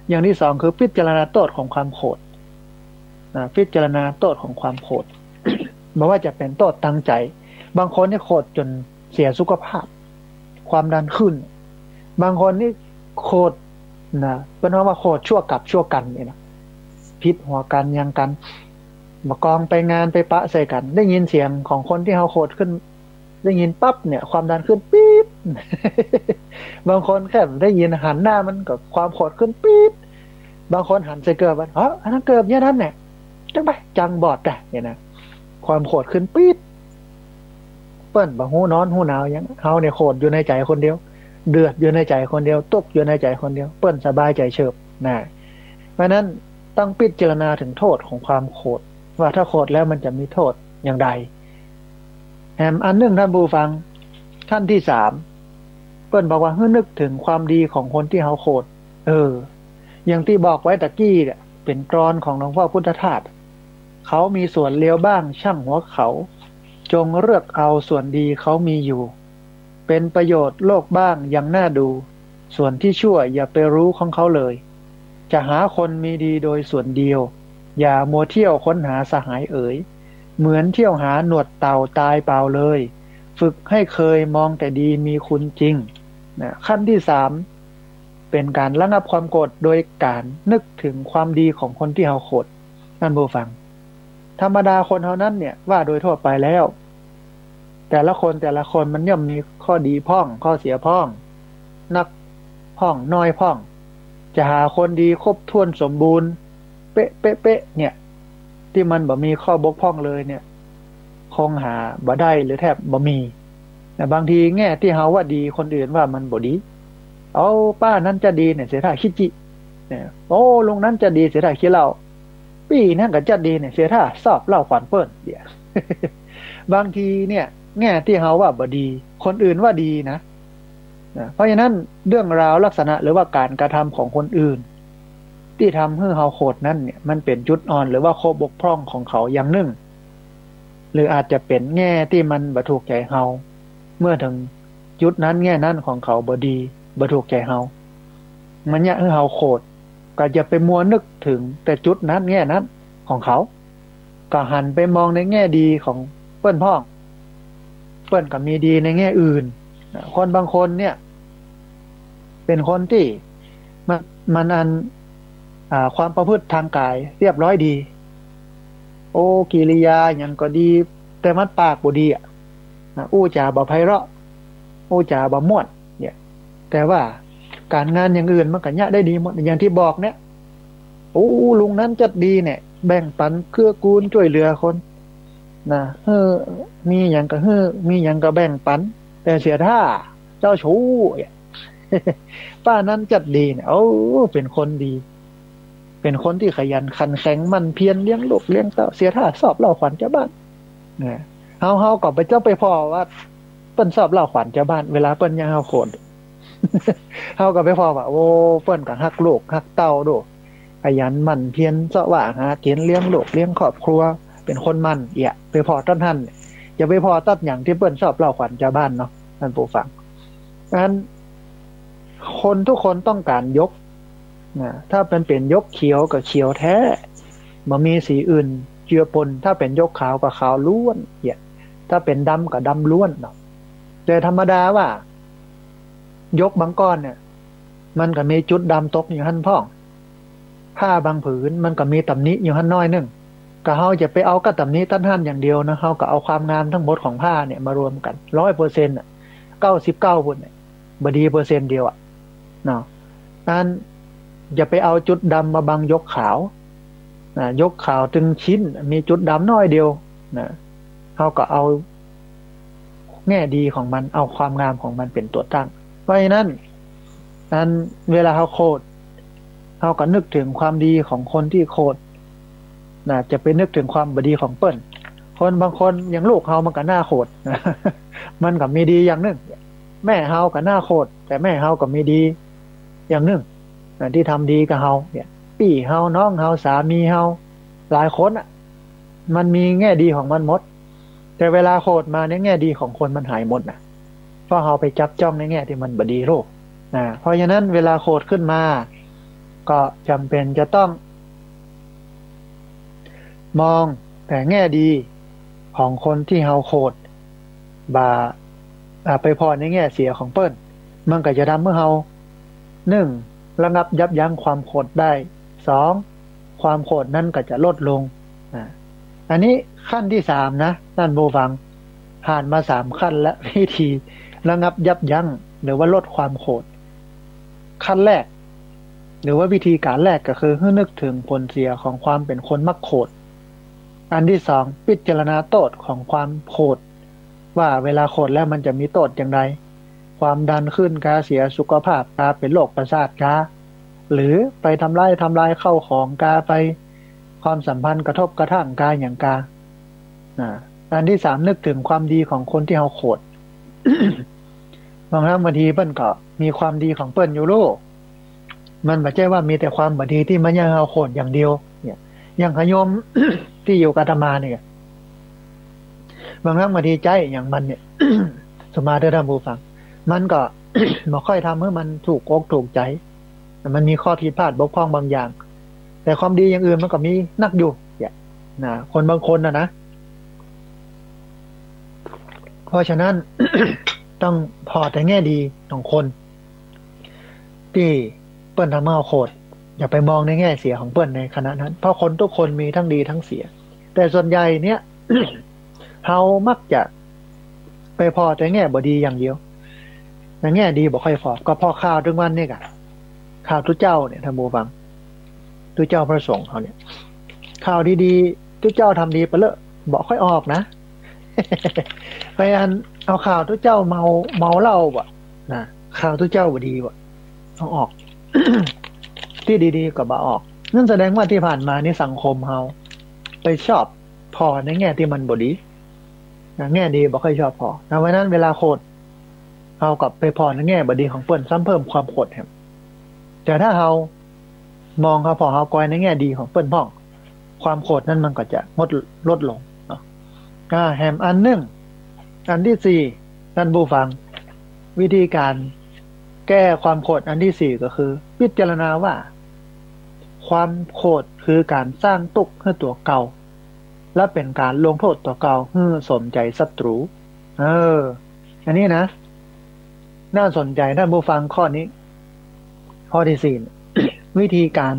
อย่างที่สองคือพิจารณาโทษของความโกรธพิจารณาโทษของความโกรธ ไม่ว่าจะเป็นโทษตั้งใจบางคนนี่โกรธจนเสียสุขภาพความดันขึ้นบางคนนี่โกรธนะเป็นว่าโกรธชั่วกับชั่วกันเนี่ยนะพิษหัวกันยังกันมากองไปงานไปปะใส่กันได้ยินเสียงของคนที่เขาโกรธขึ้นได้ยินปั๊บเนี่ยความดันขึ้นปี๊ด บางคนแค่ได้ยินหันหน้ามันกับความโกรธขึ้นปี๊ดบางคนหันใส่เกิบว่าอันนั้นเกิบเนี่ยนั่นเนี่ยจังไปจังบอดแต่เนี่ยนะความโกรธขึ้นปี๊ดเปิ้นบ่ฮู้นอนฮู้หนาวยังเฮาเนี่ยโกรธอยู่ในใจคนเดียวเดือดอยู่ในใจคนเดียวตกอยู่ในใจคนเดียวเปิ้นสบายใจเฉิบนะเพราะนั้นต้องพิจารณาถึงโทษของความโกรธว่าถ้าโกรธแล้วมันจะมีโทษอย่างไรแถมอันหนึ่งท่านผู้ฟังท่านที่สามเปิ้นบอกว่าให้นึกถึงความดีของคนที่เฮาโกรธอย่างที่บอกไว้ตะกี้เนี่ยเป็นกลอนของหลวงพ่อพุทธทาสเขามีส่วนเลวบ้างช่างหัวเขาจงเลือกเอาส่วนดีเขามีอยู่เป็นประโยชน์โลกบ้างยังน่าดูส่วนที่ชั่วอย่าไปรู้ของเขาเลยจะหาคนมีดีโดยส่วนเดียวอย่ามัวเที่ยวค้นหาสหายเอ๋ยเหมือนเที่ยวหาหนวดเต่าตายเปล่าเลยฝึกให้เคยมองแต่ดีมีคุณจริงนะขั้นที่สามเป็นการระงับความโกรธโดยการนึกถึงความดีของคนที่เราโกรธท่านผู้ฟังธรรมดาคนเท่านั้นเนี่ยว่าโดยทั่วไปแล้วแต่ละคนมันย่อมมีข้อดีพ้องข้อเสียพ้องนักพ้องน้อยพ้องจะหาคนดีครบถ้วนสมบูรณ์เป๊ะเป๊ะเป๊ะเนี่ยที่มันบ่มีข้อบกพร่องเลยเนี่ยคงหาบ่ได้หรือแทบบ่มีแต่บางทีแง่ที่เฮาว่าดีคนอื่นว่ามันบ่ดีเอาป้านั้นจะดีเนี่ยเสียท่าคิจิเนี่ยโอ้ลุงนั้นจะดีเสียท่าขี้เหล้าปีนั้นก็จะดีเนี่ยเสียท่าสอบเหล้าขวัญเปิ้นเดี๋ยว บางทีเนี่ยแง่ที่เฮาว่าบ่ดีคนอื่นว่าดีนะเพราะฉะนั้นเรื่องราวลักษณะหรือว่าการกระทำของคนอื่นที่ทำให้เฮาโกรธนั่นเนี่ยมันเป็นจุดอ่อนหรือว่าข้อบกพร่องของเขาอย่างหนึ่งหรืออาจจะเป็นแง่ที่มันบ่ถูกใจเฮาเมื่อถึงจุดนั้นแง่นั้นของเขาบ่ดีบ่ถูกใจเฮามันเนี่ยให้เฮาโกรธก็จะไปมัวนึกถึงแต่จุดนั้นแง่นั้นของเขาก็หันไปมองในแง่ดีของเปิ้นพ้องเปิ้นก็มีดีในแง่อื่นคนบางคนเนี่ยเป็นคนที่มันความประพฤติทางกายเรียบร้อยดีโอ้กิริยาอย่างก็ดีแต่มันปากบ่ดีอู้จาบ่ไพเราะอู้จาบ่ม่วนเนี่ยแต่ว่าการงานอย่างอื่นมันก็ยะได้ดีหมดอย่างที่บอกเนี่ยโอ้ลุงนั้นจัดดีเนี่ยแบ่งปันเกื้อกูลช่วยเหลือคนนะมีอย่างก็มีอย่างก็แบ่งปันแต่เสียท่าเจ้าชู้เนี่ย ป้านั้นจัดดีเนี่ยโอ้เป็นคนดีเป็นคนที่ขยันขันแข็งมันเพียรเลี้ยงลูกเลี้ยงเต้าเสียท่าสอบเล่าขวัญเจ้าบ้านเนี่ยเฮาก็ไปเจ้าไปพ่อว่าเปิ้นสอบเล่าขวัญเจ้าบ้านเวลาเปิ้นยังเฮาโขน เฮาก็ไปพ่อว่าโอ้เปิ้นก็ฮักลูกฮักเต้าโดขยันมันเพียรเสาะว่าหาเกียนเลี้ยงลูกเลี้ยงครอบครัวเป็นคนมันไปพ่อต้นท่านอย่าไปพ่อตัดอย่างที่เปิ้นสอบเล่าขวัญเจ้าบ้านเนาะท่านผู้ฟังงั้นคนทุกคนต้องการยกถ้าเป็นยกเขียวกับเขียวแท้บ่มีสีอื่นเจือปนถ้าเป็นยกขาวกับขาวล้วนถ้าเป็นดำกับดำล้วนเนาะแต่ธรรมดาว่ายกบางก้อนเนี่ยมันก็มีจุดดำตกอยู่หั่นพ่องผ้าบางผืนมันก็มีตำหนิอยู่หั่นน้อยนึงก็เฮาจะไปเอากับตำหนิตั้นหั่นอย่างเดียวนะเฮาก็เอาความงามทั้งหมดของผ้าเนี่ยมารวมกัน 100% 99พุ่นเนี่ยบ่ดีเปอร์เซ็นต์เดียวเนาะนั้นอย่าไปเอาจุดดำมาบังยกขาวยกขาวถึงชิ้นมีจุดดำน้อยเดียวนะเขาก็เอาแง่ดีของมันเอาความงามของมันเป็นตัวตั้งเพราะฉะนั้นเวลาเขาโคดเขาก็นึกถึงความดีของคนที่โคดนะจะไปนึกถึงความบดีของเปิ้นคนบางคนอย่างลูกเขามันก็น่าโคดนะมันก็มีดีอย่างหนึ่งแม่เขาก็น่าโคดแต่แม่เขาก็มีดีอย่างหนึ่งที่ทำดีกับเขาเนี่ยพี่เฮาน้องเฮาสามีเฮาหลายคนมันมีแง่ดีของมันหมดแต่เวลาโคดมาเนี่ยแง่ดีของคนมันหายหมดเพราะเฮาไปจับจ้องในแง่ที่มันบดีโลกเพราะฉะนั้นเวลาโคดขึ้นมาก็จำเป็นจะต้องมองแต่แง่ดีของคนที่เฮาโคดบ่าไปพอในแง่เสียของเปิ้นมันก็จะทำเมื่อเฮาระงับยับยั้งความโคดได้2ความโกรธนั้นก็จะลดลงอันนี้ขั้นที่3นะท่านผู้ฟังผ่านมา3ขั้นและวิธีระงับยับยั้งหรือว่าลดความโกรธขั้นแรกหรือว่าวิธีการแรกก็คือให้นึกถึงผลเสียของความเป็นคนมักโกรธอันที่2พิจารณาโทษของความโกรธว่าเวลาโกรธแล้วมันจะมีโทษอย่างไรความดันขึ้นกาเสียสุขภาพกาเป็นโรคประสาทกาหรือไปทำลายเข้าของกาไปความสัมพันธ์กระทบกระทั่งกาอย่างกาอันที่3นึกถึงความดีของคนที่เฮาโคด บางทีเปิ้นก็มีความดีของเปิ้นอยู่โลกมันไม่ใช่ว่ามีแต่ความบดีที่มันยังเฮาโคดอย่างเดียวเนี่ยอย่างขยม ที่อยู่กับอาตมาเนี่ยบางทีใจอย่างมันเนี่ย สมาธิธรรมผู้ฟังมันก็ บ่ค่อยทำให้มันถูกอกถูกใจมันมีข้อผิดพลาดบกพร่องบางอย่างแต่ความดีอย่างอื่นมันก็มีนักอยู่คนบางคนนะเพราะฉะนั้น ต้องพอแต่แง่ดีของคนที่เปิ้นทำเอาโคตรอย่าไปมองในแง่เสียของเปิ้นในขณะนั้นเพราะคนทุกคนมีทั้งดีทั้งเสียแต่ส่วนใหญ่เนี่ย เขามักจะไปพอแต่แง่บ่ดีอย่างเดียวแต่แง่ดีบ่ค่อยพอก็พอข่าวทุกวันนี่กะข่าวทุกเจ้าเนี่ยท่านผู้ฟังทุกเจ้าพระสงฆ์เขาเนี่ยข่าวดีๆทุกเจ้าทำดีไปเลอะบอกค่อยออกนะ พยายามเอาข่าวทุกเจ้าเมาเหล้าบ่นะข่าวทุกเจ้าบ่ดีบ่ต้องออก ที่ดีๆก็บ่ออกนั่นแสดงว่าที่ผ่านมานี่สังคมเฮาไปชอบพอในแง่ที่มันบ่ดีแง่ดีบ่ค่อยชอบพอเพราะนั้นเวลาโคตรเฮากับไปพอในแง่บ่ดีของเปิ้นซ้ำเพิ่มความโกรธแฮมแต่ถ้าเฮามองเขาพอเฮากอยในแง่ดีของเปิ้นพ้องความโกรธนั้นมันก็จะลดลงเนาะแฮมอันหนึ่งอันที่4ท่านผู้ฟังวิธีการแก้ความโกรธอันที่4ก็คือพิจารณาว่าความโกรธคือการสร้างทุกข์ให้ตัวเก่าและเป็นการลงโทษตัวเก่าให้สมใจศัตรูอันนี้นะน่าสนใจท่านผู้ฟังข้อนี้ข้อที่4 วิธีการ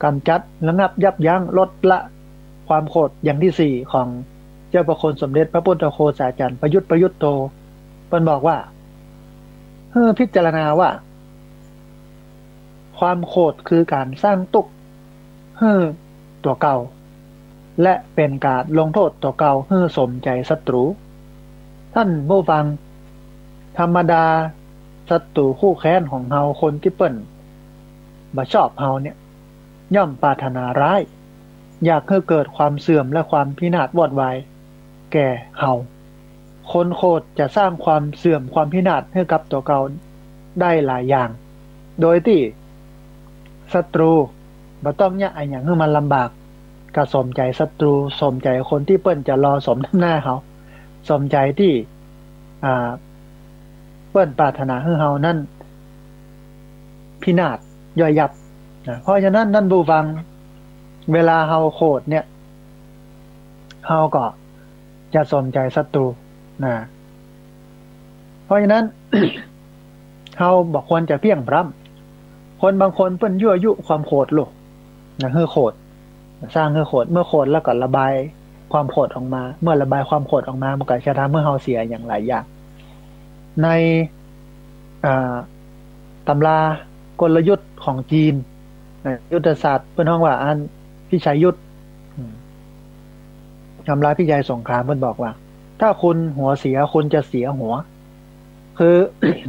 กำจัดระงับยับยั้งลดละความโกรธอย่างที่4ของเจ้าประคุณสมเด็จพระพุทธโฆษาจารย์ประยุทธ์โตเพิ่นบอกว่าพิจารณาว่าความโกรธคือการสร้างทุกข์ให้ตัวเก่าและเป็นการลงโทษตัวเก่าให้สมใจศัตรูท่านผู้ฟังธรรมดาศัตรูคู่แค้นของเฮาคนที่เปิ้นบ่ชอบเฮาเนี่ยย่อมปรารถนาร้ายอยากให้เกิดความเสื่อมและความพินาศวอดวายแก่เฮาคนโคตรจะสร้างความเสื่อมความพินาศให้กับตัวเก่าได้หลายอย่างโดยที่ศัตรูบ่ต้องยะไอ้หยังให้มันลำบากก็สมใจศัตรูสมใจคนที่เปิ้นจะรอสมน้ำหน้าเฮาสมใจที่เปิ้นปรารถนาให้เฮานั่นพินาศย่อยยับเพราะฉะนั้นนั่นผู้ฟังเวลาเฮาโคตรเนี่ยเฮาก็จะสนใจศัตรูเพราะฉะนั้น เฮาบอกควรจะเพียงพร้ำคนบางคนเปิ้นยั่วยุความโกรธโลกเฮือโกรธสร้างเฮือโกรธเมื่อโกรธแล้วก็ระบายความโกรธออกมาเมื่อระบายความโกรธออกมามันก็จะทำให้เฮาเสียอย่างหลายอย่าง ในตำรากลยุทธ์ของจีนยุทธศาสตร์เพื่อนห้องว่าอันพิชัยยุทธทำร้ายพิชัยสงครามเพื่อนบอกว่าถ้าคุณหัวเสียคุณจะเสียหัวคือ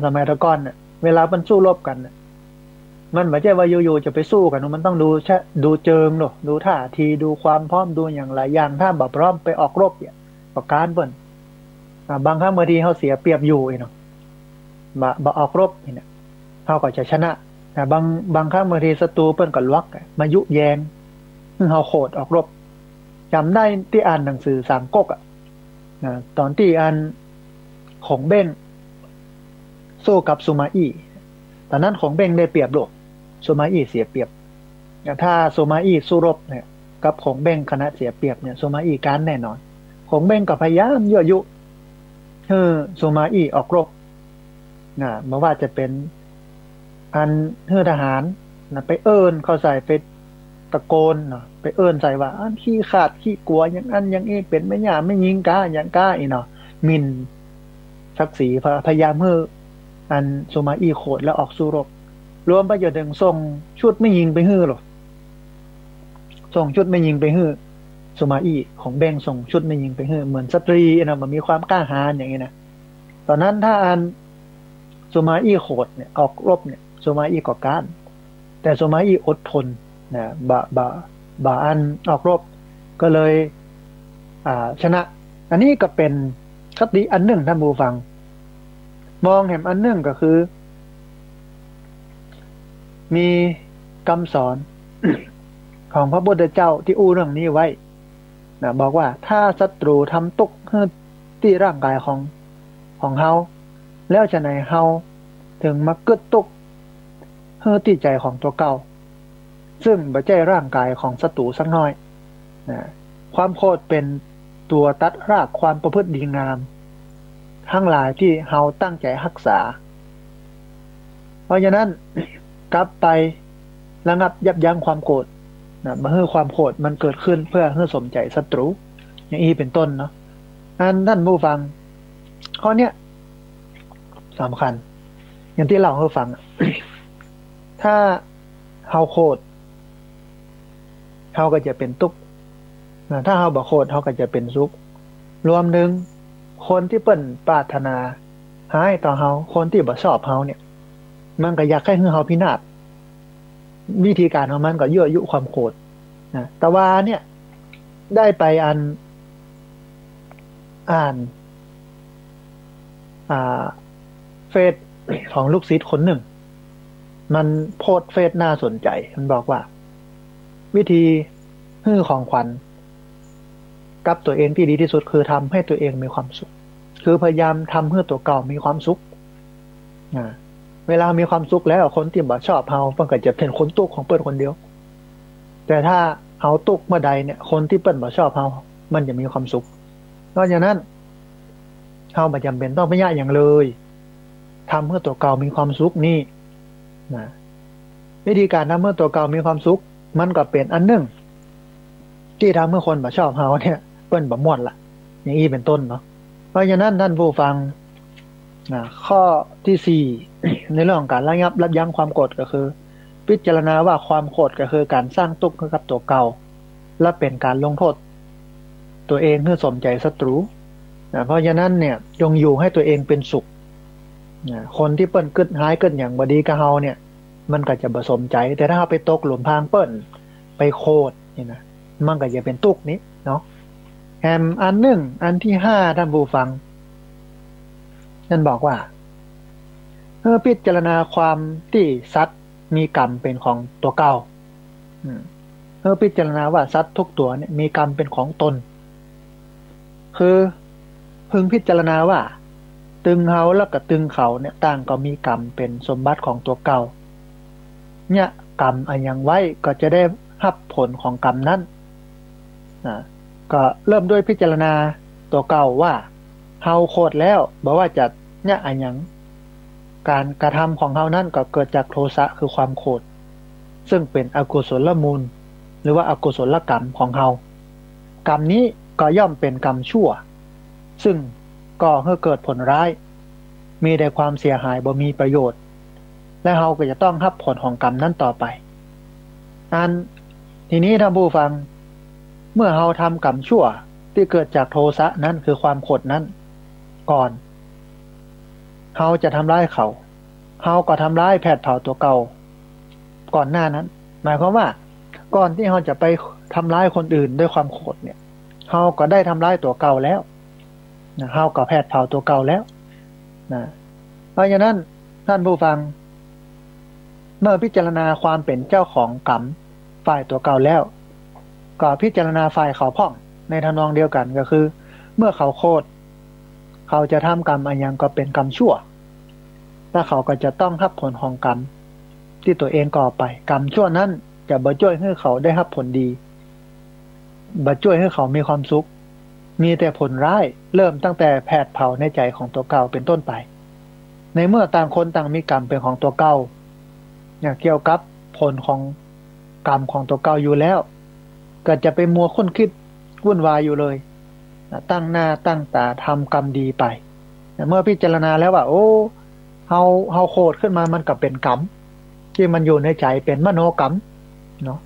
สมัยตะก้อนเนี่ยเวลามันสู้รบกันมันไม่ใช่ว่าอยู่ๆจะไปสู้กันมันต้องดูดูเจิงดูท่าทีดูความพร้อมดูอย่างหลายอย่างถ้าแบบพร้อมไปออกรบเนี่ยประการเปิ้นบางครั้งบางทีเขาเสียเปรียบอยู่เนาะบ่ออกรบเนี่ยเขาก็จะชนะแต่บางครั้งบางทีศัตรูเปิ้นก็ล็อกมายุแยงเขาโคดออกรบจำได้ที่อ่านหนังสือสามก๊กตอนที่อ่านของเบ้งสู้กับซูมาอี้ตอนนั้นของเบ้งได้เปรียบโลกซูมาอี้เสียเปรียบถ้าซูมาอี้สู้รบเนี่ยกับของเบ้งคณะเสียเปรียบเนี่ยซูมาอี้การแน่นอนของเบ้งกับพยายามยั่วยุซูมาอี้ออกรบไม่ว่าจะเป็นอันทหารไปเอิ้นเข้าใส่ไปตะโกนไปเอิ้นใส่ว่าอันขี้ขาดขี้กลัวอย่างอันอย่างนี้เป็นไม่หยาไม่ยิงกาอย่างกาอีเนาะมินศักดิ์ศรีพยายามอันซูมาอี้โคดแล้วออกสู้รบรวมไปจนถึงส่งชุดไม่ยิงไปหรอกส่งชุดไม่ยิงไปซูมาอี้ของเบงส่งชุดไม่ยิงไปเหมือนสตรีนะมันมีความกล้าหาญอย่างนี้นะตอนนั้นถ้าอันซูมาอี้โคดเนี่ยออกรบเนี่ยซูมาอี้ก่อการแต่ซูมาอี้อดทนนะบาอันออกรบก็เลยชนะอันนี้ก็เป็นคติอันหนึ่งท่านผู้ฟังมองเห็นอันหนึ่งก็คือมีคำสอน ของพระพุทธเจ้าที่อู้เรื่องนี้ไว้นะบอกว่าถ้าศัตรูทำตกที่ร่างกายของเฮาแล้วจะไหนเฮาถึงมาเกิดตกที่ใจของตัวเก่าซึ่งบ่ใช่ร่างกายของศัตรูสักน้อยนะความโคตรเป็นตัวตัดรากความประพฤติดีงามทั้งหลายที่เฮาตั้งใจรักษาเพราะฉะนั้นกลับไประงับยับยั้งความโกรธมาให้ความโกรธมันเกิดขึ้นเพื่อให้สมใจศัตรูอย่างนี้เป็นต้นเนาะท่านผู้ฟังข้อเนี้ยสำคัญอย่างที่เราให้ฟัง ถ้าเฮาโคตรเฮาก็จะเป็นทุกข์ถ้าเฮาบ่โคตรเฮาก็จะเป็นสุขรวมถึงคนที่เปิ้นปรารถนาให้ต่อเฮาคนที่บ่ชอบเฮาเนี่ยมันก็อยากให้เฮาพินาศวิธีการของมันก็ยั่วยุความโกรธนะแต่ว่าเนี่ยได้ไปอ่านเฟซของลูกศิษย์คนหนึ่งมันโพสต์เฟซน่าสนใจมันบอกว่าวิธีให้ของขวัญกับตัวเองที่ดีที่สุดคือทำให้ตัวเองมีความสุขคือพยายามทำให้ตัวเก่ามีความสุขเวลามีความสุขแล้วคนที่บ่ชอบเฮาเพิ่นก็จะเป็นคนตุกข์ของเปิ้นคนเดียวแต่ถ้าเฮาตุกข์เมื่อใดเนี่ยคนที่เปิ้นบ่ชอบเฮามันจะมีความสุขเพราะฉะนั้นเฮาบ่จำเป็นต้องไปยะอย่างเลยทำให้ตัวเก่ามีความสุขนี่นะวิธีการทำให้ตัวเก่ามีความสุขมันก็เป็นอันหนึ่งที่ทำให้คนบ่ชอบเฮาเนี่ยเปิ้นบ่ม่วนล่ะอย่างนี้เป็นต้นเนาะเพราะฉะนั้นท่านผู้ฟังข้อที่สี่ ในเรื่องของการระงับยับยั้งความโกรธก็คือพิจารณาว่าความโกรธก็คือการสร้างทุกข์ให้กับตัวเก่าและเป็นการลงโทษตัวเองเพื่อสมใจศัตรูเพราะฉะนั้นเนี่ยจงอยู่ให้ตัวเองเป็นสุขคนที่เปิ้นกึดหายกึดอย่างบดีกับเฮาเนี่ยมันก็จะบ่สมใจแต่ถ้าเฮาไปตกหลุมพรางเปิ้นไปโคตรนี่นะมันก็จะเป็นทุกข์นี้เนาะแถมอันหนึ่งอันที่ห้าท่านผู้ฟังนั่นบอกว่าพิจารณาความที่สัตว์มีกรรมเป็นของตัวเก่าพิจารณาว่าสัตว์ทุกตัวเนี่ยมีกรรมเป็นของตนคือพึงพิจารณาว่าตึงเฮาแล้วก็ตึงเขาเนี่ยต่างก็มีกรรมเป็นสมบัติของตัวเก่าเนี่ยกรรมอันยังไว้ก็จะได้รับผลของกรรมนั้นก็เริ่มด้วยพิจารณาตัวเก่าว่าเฮาโคตรแล้วบอกว่าจะเนี่ยอันยังการกระทำของเฮานั้นก็เกิดจากโทสะคือความโกรธซึ่งเป็นอกุศลมูลหรือว่าอกุศลกรรมของเฮากรรมนี้ก็ย่อมเป็นกรรมชั่วซึ่งก่อให้เกิดผลร้าย มีแต่ความเสียหายบ่มีประโยชน์และเราก็จะต้องรับผลของกรรมนั้นต่อไปทีนี้ท่านผู้ฟังเมื่อเราทำกรรมชั่วที่เกิดจากโทสะนั้นคือความโกรธนั้นก่อนเราจะทำร้ายเขาก็ทำร้ายแผดเผาตัวเก่าก่อนหน้านั้นหมายความว่าก่อนที่เราจะไปทำร้ายคนอื่นด้วยความโกรธเนี่ยเราก็ได้ทำร้ายตัวเก่าแล้วนะเราก็แผดเผาตัวเก่าแล้วนะเพราะฉะนั้นท่านผู้ฟังเมื่อพิจารณาความเป็นเจ้าของกรรมฝ่ายตัวเก่าแล้วก็พิจารณาฝ่ายเขาพ่องในทำนองเดียวกันก็คือเมื่อเขาโคตรเขาจะทำกรรมอันยังก็เป็นกรรมชั่วและเขาก็จะต้องรับผลของกรรมที่ตัวเองก่อไปกรรมชั่วนั้นจะบ่ช่วยให้เขาได้รับผลดีบ่ช่วยให้เขามีความสุขมีแต่ผลร้ายเริ่มตั้งแต่แผดเผาในใจของตัวเก่าเป็นต้นไปในเมื่อต่างคนต่างมีกรรมเป็นของตัวเก่าเกี่ยวกับผลของกรรมของตัวเก่าอยู่แล้วก็จะไปมัวค้นคิดวุ่นวายอยู่เลยตั้งหน้าตั้งตาทำกรรมดีไปเมื่อพิจารณาแล้วว่าโอ้เฮาโคตรขึ้นมามันก็เป็นกรรมที่มันอยู่ในใจเป็นมโนกรรมเนาะ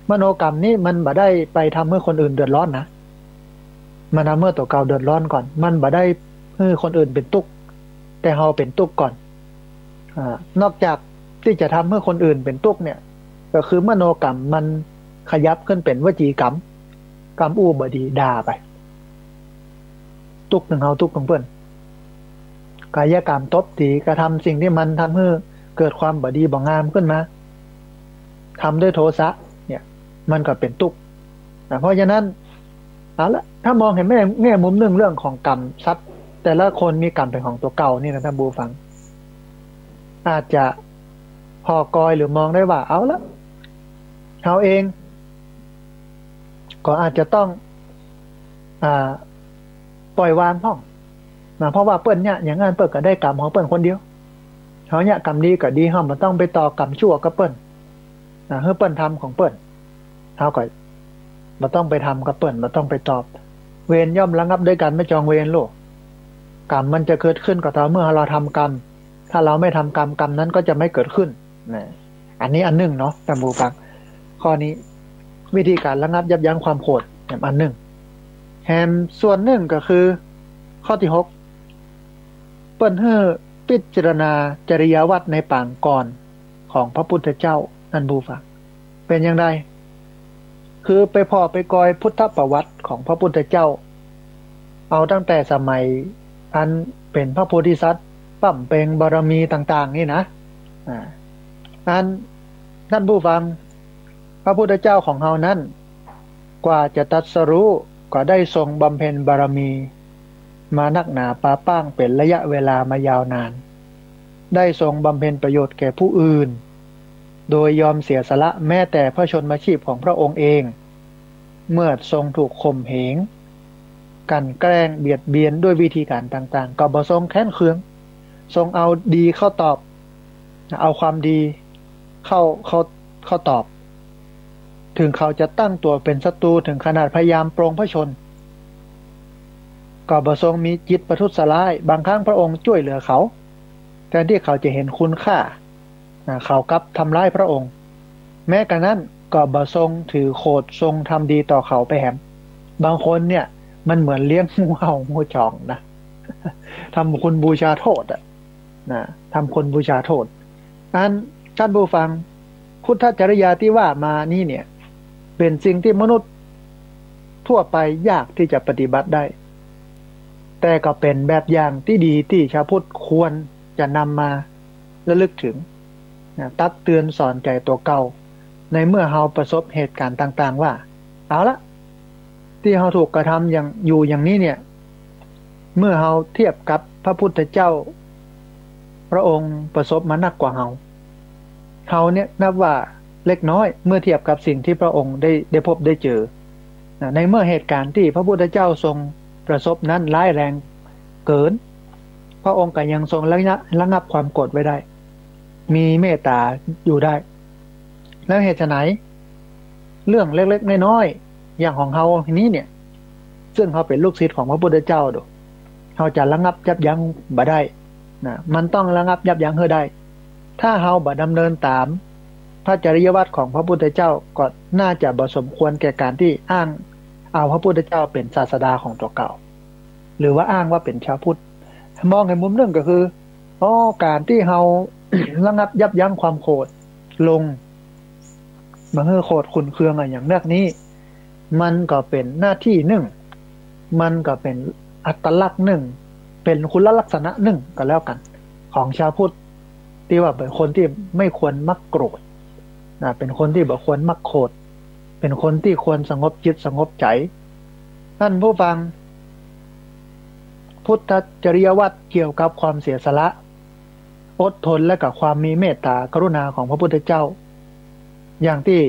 มโนกรรมนี่มันบ่ได้ไปทำให้คนอื่นเดือดร้อนนะมันทำเมื่อตัวเก่าเดือดร้อนก่อนมันบ่ได้ให้คนอื่นเป็นทุกข์แต่เฮาเป็นทุกข์ก่อนนอกจากที่จะทำให้คนอื่นเป็นทุกข์เนี่ยก็คือมโนกรรมมันขยับขึ้นเป็นวจีกรรมกรรมอู้บ่ดีด่าไปทุกข์ถึงเฮาทุกข์ถึงเพิ่นกายกรรมตบตีกระทำสิ่งที่มันทำให้เกิดความบ่ดีบ่งามขึ้นมาทำด้วยโทสะเนี่ยมันก็เป็นทุกข์เพราะฉะนั้นเอาละถ้ามองเห็นแง่มุมหนึ่งเรื่องของกรรมทรัพย์แต่ละคนมีกรรมเป็นของตัวเก่านี่นะท่านผู้ฟังอาจจะพอกอยหรือมองได้ว่าเอาละเขาเองก็อาจจะต้องปล่อยวางพ่องเพราะว่าเปิ้นเนี่ยอย่างงั้นเปิ้นก็ได้กรรมของเปิ้นคนเดียวเขาเนี่ยกรรมดีก็ดีเฮาบ่ต้องไปต่อกรรมชั่วกับเปิ้นให้เปิ้นทำของเปิ้นเฮาก็บ่ต้องไปทำกับเปิ้นบ่ต้องไปตอบเวรย่อมระงับด้วยกันไม่จองเวรโลกกรรมมันจะเกิดขึ้นก็ต่อเมื่อเราทำกรรมถ้าเราไม่ทำกรรมนั้นก็จะไม่เกิดขึ้นอันนี้อันหนึ่งเนาะท่านผู้ฟังข้อนี้วิธีการระงับยับยั้งความโกรธอันหนึ่งแถมส่วนหนึ่งก็คือข้อที่6เปิ้นให้พิจารณาจริยวัตรในปางก่อนของพระพุทธเจ้าท่านผู้ฟังเป็นอย่างไรคือไปพอไปกอยพุทธประวัติของพระพุทธเจ้าเอาตั้งแต่สมัยอันเป็นพระโพธิสัตว์ปั้มเปงบารมีต่างๆนี่นะท่านผู้ฟังพระพุทธเจ้าของเฮานั้นกว่าจะตรัสรู้ก็ได้ทรงบำเพ็ญบารมีมานักหนาปาป้างเป็นระยะเวลามายาวนานได้ทรงบำเพ็ญประโยชน์แก่ผู้อื่นโดยยอมเสียสละแม้แต่พระชนมาชีพของพระองค์เองเมื่อทรงถูกข่มเหงกันแกล้งเบียดเบียนด้วยวิธีการต่างๆก็บ่ทรงแค้นเคืองทรงเอาดีเข้าตอบเอาความดีเข้าตอบถึงเขาจะตั้งตัวเป็นศัตรูถึงขนาดพยายามปรงพระชนก็บ่ทรงมีจิตประทุษร้ายบางครั้งพระองค์ช่วยเหลือเขาแทนที่เขาจะเห็นคุณค่าเขากลับทำร้ายพระองค์แม้กระนั้นก็บ่ทรงถือโขดทรงทำดีต่อเขาไปแหมบางคนเนี่ยมันเหมือนเลี้ยงงูเห่างูจองนะทำคุณบูชาโทษทำคนบูชาโทษท่านผู้ฟังพุทธจริยาที่ว่ามานี่เนี่ยเป็นสิ่งที่มนุษย์ทั่วไปยากที่จะปฏิบัติได้แต่ก็เป็นแบบอย่างที่ดีที่ชาวพุทธควรจะนำมาระลึกถึงตักเตือนสอนใจตัวเก่าในเมื่อเราประสบเหตุการณ์ต่างๆว่าเอาละที่เราถูกกระทำอย่างนี้เนี่ยเมื่อเราเทียบกับพระพุทธเจ้าพระองค์ประสบมาหนักกว่าเราเนี่ยนับว่าเล็กน้อยเมื่อเทียบกับสิ่งที่พระองค์ได้พบได้เจอในเมื่อเหตุการณ์ที่พระพุทธเจ้าทรงประสบนั้นร้ายแรงเกินพระองค์ก็ยังทรงระงับความโกรธไว้ได้มีเมตตาอยู่ได้แล้วเหตุไฉนเรื่องเล็กๆน้อยๆอย่างของเราทีนี้เนี่ยซึ่งเขาเป็นลูกศิษย์ของพระพุทธเจ้าเขาจะระงับยับยั้งบ่ได้ นะมันต้องระงับยับยั้งให้ได้ถ้าเฮาบ่ดำเนินตามพระจริยวัตรของพระพุทธเจ้าก็น่าจะบ่สมควรแก่การที่อ้างเอาพระพุทธเจ้าเป็นศาสดาของตัวเก่าหรือว่าอ้างว่าเป็นชาวพุทธมองในมุมหนึ่งก็คือการที่เฮา ระงับยับยั้งความโกรธลงมาให้โกรธขุ่นเคืองอย่างนี้มันก็เป็นหน้าที่หนึ่งมันก็เป็นอัตลักษณ์หนึ่งเป็นคุณลักษณะหนึ่งก็แล้วกันของชาวพุทธที่ว่าเป็นคนที่ไม่ควรมักโกรธนะเป็นคนที่บ่ควรมักโกรธเป็นคนที่ควรสงบจิตสงบใจท่านผู้ฟังพุทธจริยวัตรเกี่ยวกับความเสียสละอดทนและกับความมีเมตตากรุณาของพระพุทธเจ้าอย่างที่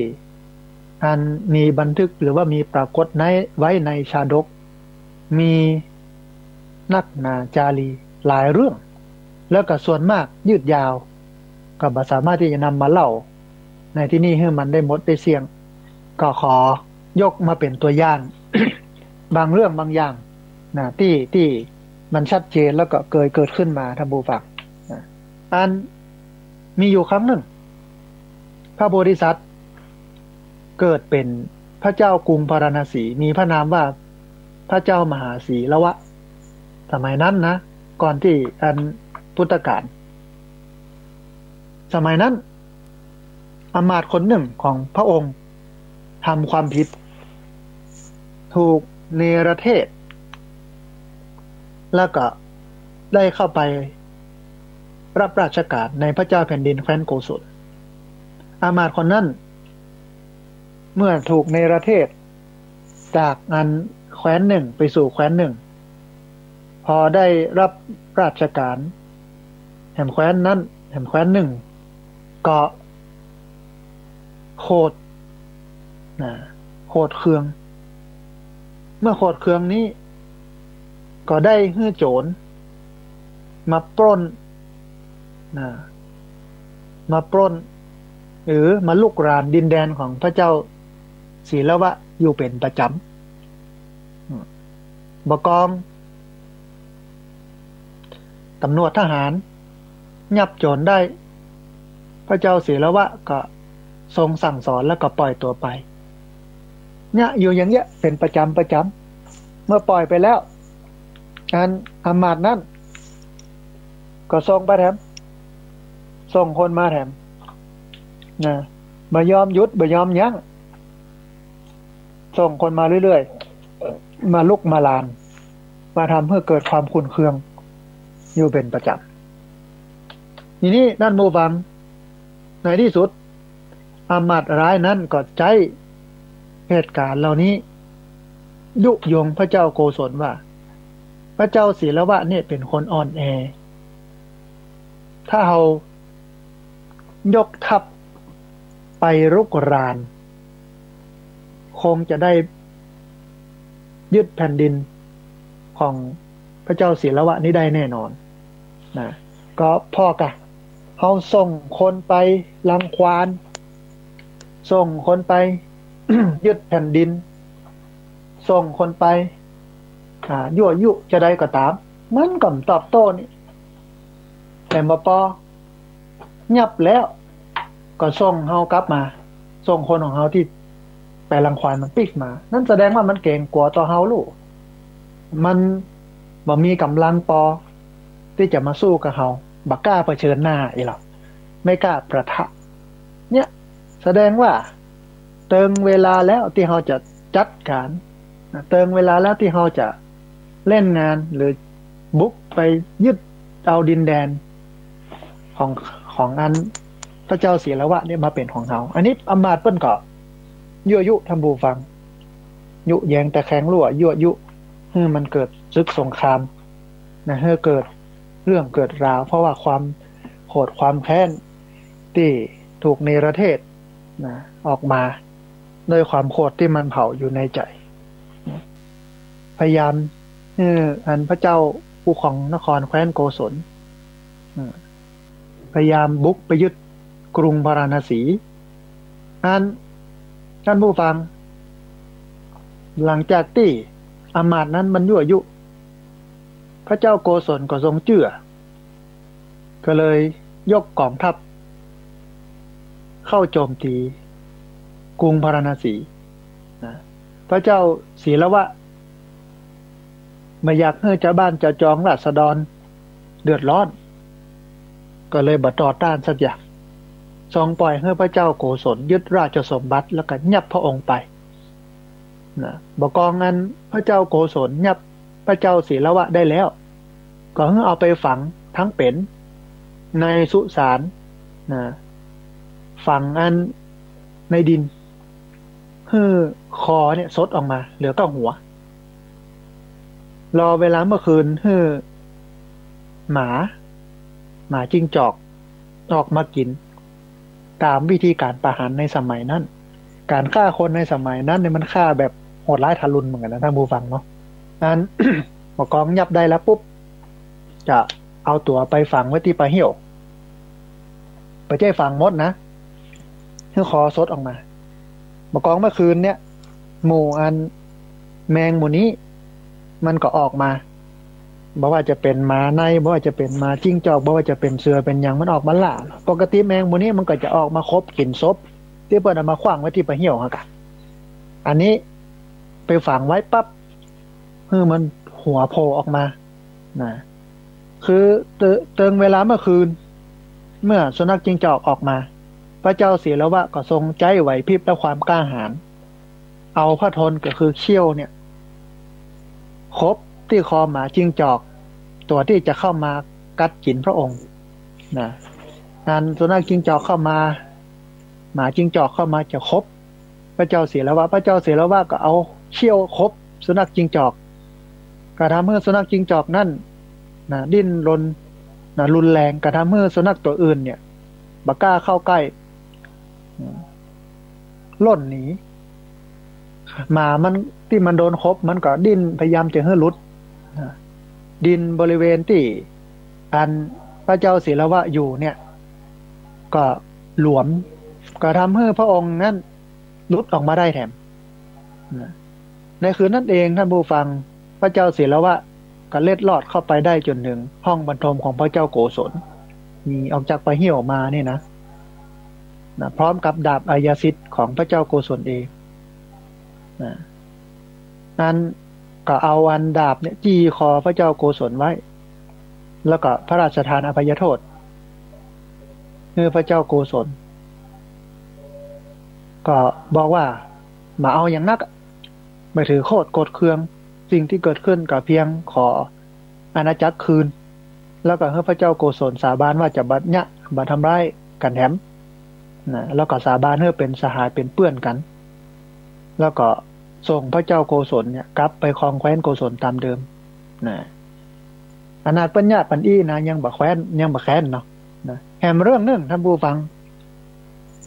อันมีบันทึกหรือว่ามีปรากฏไว้ในชาดกมีนักนาจารีหลายเรื่องแล้วก็ส่วนมากยืดยาวก็บ่สามารถที่จะนำมาเล่าในที่นี้ให้มันได้หมดได้เสียงก็ขอยกมาเป็นตัวอย่าง บางเรื่องบางอย่างนะที่มันชัดเจนแล้วก็เกิดขึ้นมาท่านผู้ฟังนะอันมีอยู่ครั้งหนึ่งพระโพธิสัตว์เกิดเป็นพระเจ้ากรุงพาราณสีมีพระนามว่าพระเจ้ามหาสีละวะสมัยนั้นนะก่อนที่อันพุทธกาลสมัยนั้นอำมาตย์คนหนึ่งของพระองค์ทำความผิดถูกเนรเทศแล้วก็ได้เข้าไปรับราชการในพระเจ้าแผ่นดินแคว้นโกศลอามาตย์คนนั้นเมื่อถูกเนรเทศจากอันแคว้นหนึ่งไปสู่แคว้นหนึ่งพอได้รับราชการแห่งแคว้นนั้นแห่งแคว้นหนึ่งก็โคตรโคตรเคืองเมื่อโคตรเคืองนี้ก็ได้ฮื้อโจรมาปล้นมาปล้นหรือมาลุกรานดินแดนของพระเจ้าศีลวะอยู่เป็นประจำบกองตำรวจทหารยับโจรได้พระเจ้าศีลวะก็ทรงสั่งสอนแล้วก็ปล่อยตัวไปเนี่ยอยู่อย่างเงี้ยเป็นประจำเมื่อปล่อยไปแล้วการอำมาตย์นั้นก็ส่งไปแถมส่งคนมาแถมนะบ่ยอมหยุดบ่ยอมยั้งส่งคนมาเรื่อยๆมาลุกมาลานมาทำให้เกิดความขุ่นเคืองอยู่เป็นประจำทีนี้ด้านโมฟังในที่สุดอำมาตย์ร้ายนั้นก็ใจเหตุการณ์เหล่านี้ยุยงพระเจ้าโกศลว่าพระเจ้าศีลวะเนี่ยเป็นคนอ่อนแอถ้าเรายกทัพไปรุกรานคงจะได้ยึดแผ่นดินของพระเจ้าศีลวะนี้ได้แน่นอนนะก็พ่อกะเขาส่งคนไปรังควานส่งคนไป ยึดแผ่นดินส่งคนไปยั่วยุจะได้ก็ตามมันก็ตอบโต้นี่แต่มาปอยับแล้วก็ส่งเฮากลับมาส่งคนของเฮาที่ไปรังควานมันปิกมานั่นแสดงว่ามันเก่งกว่าต่อเฮาลูกมันบ่มีกำลังปอที่จะมาสู้กับเฮาบ่กล้าเผชิญหน้าอีหรอกไม่กล้าประทะเนี่ยแสดงว่าเติงเวลาแล้วที่เฮาจะจัดการเติงเวลาแล้วที่เฮาจะเล่นงานหรือบุกไปยึดเอาดินแดนของอันพระเจ้าศีลวะเนี่ยมาเป็นของเฮาอันนี้อำมาตย์เปิ้นก็ยั่วยุทำบูฟังยุแยงแต่แข็งรั่วยั่วยุให้มันเกิดศึกสงครามนะให้เกิดเรื่องเกิดราวเพราะว่าความโหดความแค้นที่ถูกเนรเทศนะออกมาด้วยความโกรธที่มันเผาอยู่ในใจพยายามอันพระเจ้าผู้ของนครแคว้นโกศลพยายามบุกไปยึดกรุงพาราณสีท่านผู้ฟังหลังจากที่อำมาตย์นั้นมันยั่วยุพระเจ้าโกศลก็ทรงเชื่อ ก็เลยยกกองทัพเข้าโจมตีกรุงพาราณสีนะพระเจ้าศีลวะไม่อยากให้เจ้าบ้านเจ้าจองราษฎรเดือดร้อนก็เลยบ่ต่อต้านสักอย่างทรงปล่อยให้พระเจ้าโกศลยึดราชสมบัติแล้วก็ยับพระองค์ไปนะบอกกองนั้นพระเจ้าโกศลยับพระเจ้าศีลวะได้แล้วก็ให้เอาไปฝังทั้งเป็นในสุสานนะฝังอันในดินให้คอเนี่ยซดออกมาเหลือก็หัวรอเวลาเมื่อคืนให้หมาจิ้งจอกออกมากินตามวิธีการประหารในสมัยนั้นการฆ่าคนในสมัยนั้นเนี่ยมันฆ่าแบบโหดร้ายทารุณเหมือนกันนะท่านผู้ฟังเนาะนั้น หมอกองยับได้แล้วปุ๊บจะเอาตัวไปฝังไว้ที่ปะเหี่ยวไปแจ้ฝังมดนะให้คอซดออกมาหมอกองเมื่อคืนเนี่ยหมู่อันแมงหมู่นี้มันก็ออกมาบอกว่าจะเป็นหมาในบอกว่าจะเป็นหมาจิ้งจอกบอกว่าจะเป็นเสือเป็นหยังมันออกมาล่าปกติแมงหมู่นี้มันก็จะออกมาคบกินซบที่เปิ้นเอามาขว้างไว้ที่ปะเหี่ยวฮะกะอันนี้ไปฝังไว้ปั๊บมันหัวโผล่ออกมานะคือเติงเวลาเมื่อคืนเมื่อสุนัขจิ้งจอกออกมาพระเจ้าศีลวะก็ทรงใจไหวพริบและความกล้าหาญเอาพระทนก็คือเขี้ยวเนี่ยคบที่คอหมาจิ้งจอกตัวที่จะเข้ามากัดกินพระองค์นะนั้นสุนัขจิ้งจอกเข้ามาหมาจิ้งจอกเข้ามาจะคบพระเจ้าศีลวะพระเจ้าศีลวะก็เอาเขี้ยวคบสุนัขจิ้งจอกกระทำให้สุนัขจิ้งจอกนั่นนะดิ้นรนนะรุนแรงกระทำให้สุนัขตัวอื่นเนี่ยบ่กล้าเข้าใกล้ล่นหนีหมามันที่มันโดนคบมันก็ดิ้นพยายามจะให้หลุดดินบริเวณที่อันพระเจ้าศีลวะอยู่เนี่ยก็หลวมก็ทำให้พระองค์นั้นหลุดออกมาได้แถมในคืนนั้นเองท่านผู้ฟังพระเจ้าศีลวะก็เล็ดลอดเข้าไปได้จนถึงห้องบรรทมของพระเจ้าโกศลมีออกจากปะเหี่ยวมาเนี่ยนะพร้อมกับดาบอัยสิทธิ์ของพระเจ้าโกศลเองนั้นก็เอาอันดาบเนี่ยจี้คอพระเจ้าโกศลไว้แล้วก็พระราชทานอภัยโทษคือพระเจ้าโกศลก็บอกว่ามาเอาอย่างนักไม่ถือโคตรโกรธเคืองสิ่งที่เกิดขึ้นก็เพียงขออาณาจักรคืนแล้วก็ให้พระเจ้าโกศลสาบานว่าจะบัดญะบัดทำร้ายกันแถมนะแล้วก็สาบานให้เป็นสหายเป็นเพื่อนกันแล้วก็ส่งพระเจ้าโกศลเนี่ยกลับไปครองแคว้นโกศลตามเดิมนะอนาถปัญญาปัญอี้นะยังบ่แคว้นยังบ่แค้นเนาะนะแถมเรื่องนึงท่านผู้ฟัง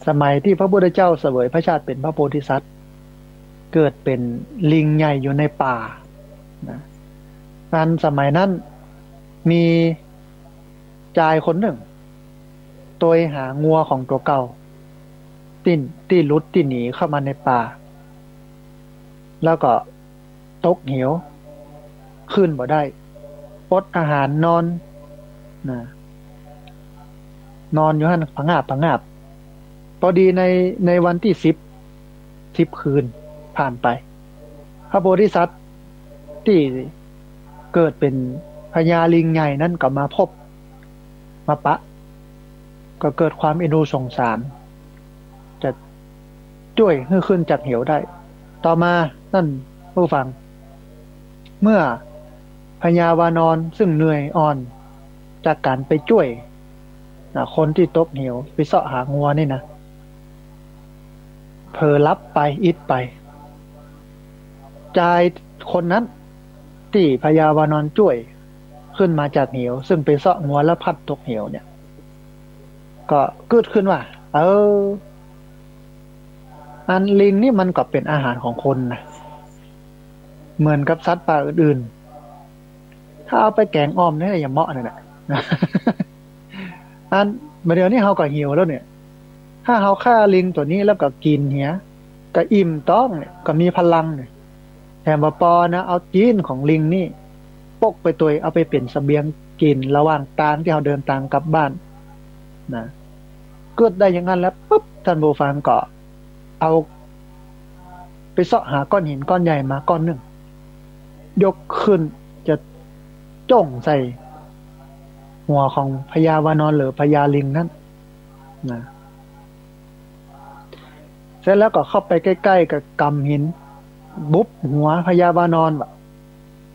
สมัยที่พระพุทธเจ้าเสวยพระชาติเป็นพระโพธิสัตว์เกิดเป็นลิงใหญ่อยู่ในป่านะนั้นสมัยนั้นมีชายคนหนึ่งตัวหางัวของตัวเก่าที่ลุดที่หนีเข้ามาในป่าแล้วก็ตกเหวขึ้นบ่ได้อดอาหารนอนอยู่หั่นผงาบพอดีในวันที่10คืนผ่านไปพระโพธิสัตว์ที่เกิดเป็นพญาลิงใหญ่นั้นก็มาพบมาปะก็เกิดความเอ็นดูสงสารจะช่วยให้ขึ้นจากเหวได้ต่อมานั่นผู้ฟังเมื่อพญาวานอนซึ่งเหนื่อยอ่อนจากการไปช่วยคนที่ตกเหวไปเสาะหางัวนี่นะเผลอลับไปอิดไปชายคนนั้นที่พญาวานอนช่วยขึ้นมาจากเหวซึ่งไปเสาะงัวแล้วพัดตกเหวเนี่ยก็เกิดขึ้นว่าอันลิงนี่มันก็เป็นอาหารของคนนะเหมือนกับสัตว์ป่าอื่นๆถ้าเอาไปแกงอ้อมเนี่ยอย่าเหมาะเลยนะอันเดี๋ยวนี้เราก็หิวแล้วเนี่ยถ้าเราฆ่าลิงตัวนี้แล้วก็กินเหี้ยก็อิ่มต้องเนี่ยก็มีพลังเนี่ยแถมว่าปอนะเอาจีนของลิงนี่ปกไปตัวเอาไปเป็นเสบียง กินระหว่างทางที่เราเดินทางกลับบ้านนะเกิดได้อย่างนั้นแล้วปุ๊บท่านผู้ฟังก็เอาไปเสาะหาก้อนหินก้อนใหญ่มาก้อนหนึ่งยกขึ้นจะจ้องใส่หัวของพญาวานอนหรือพญาลิงนั่นนะเสร็จแล้วก็เข้าไปใกล้ๆกับกำหินบุบหัวพญาวานอนแบบ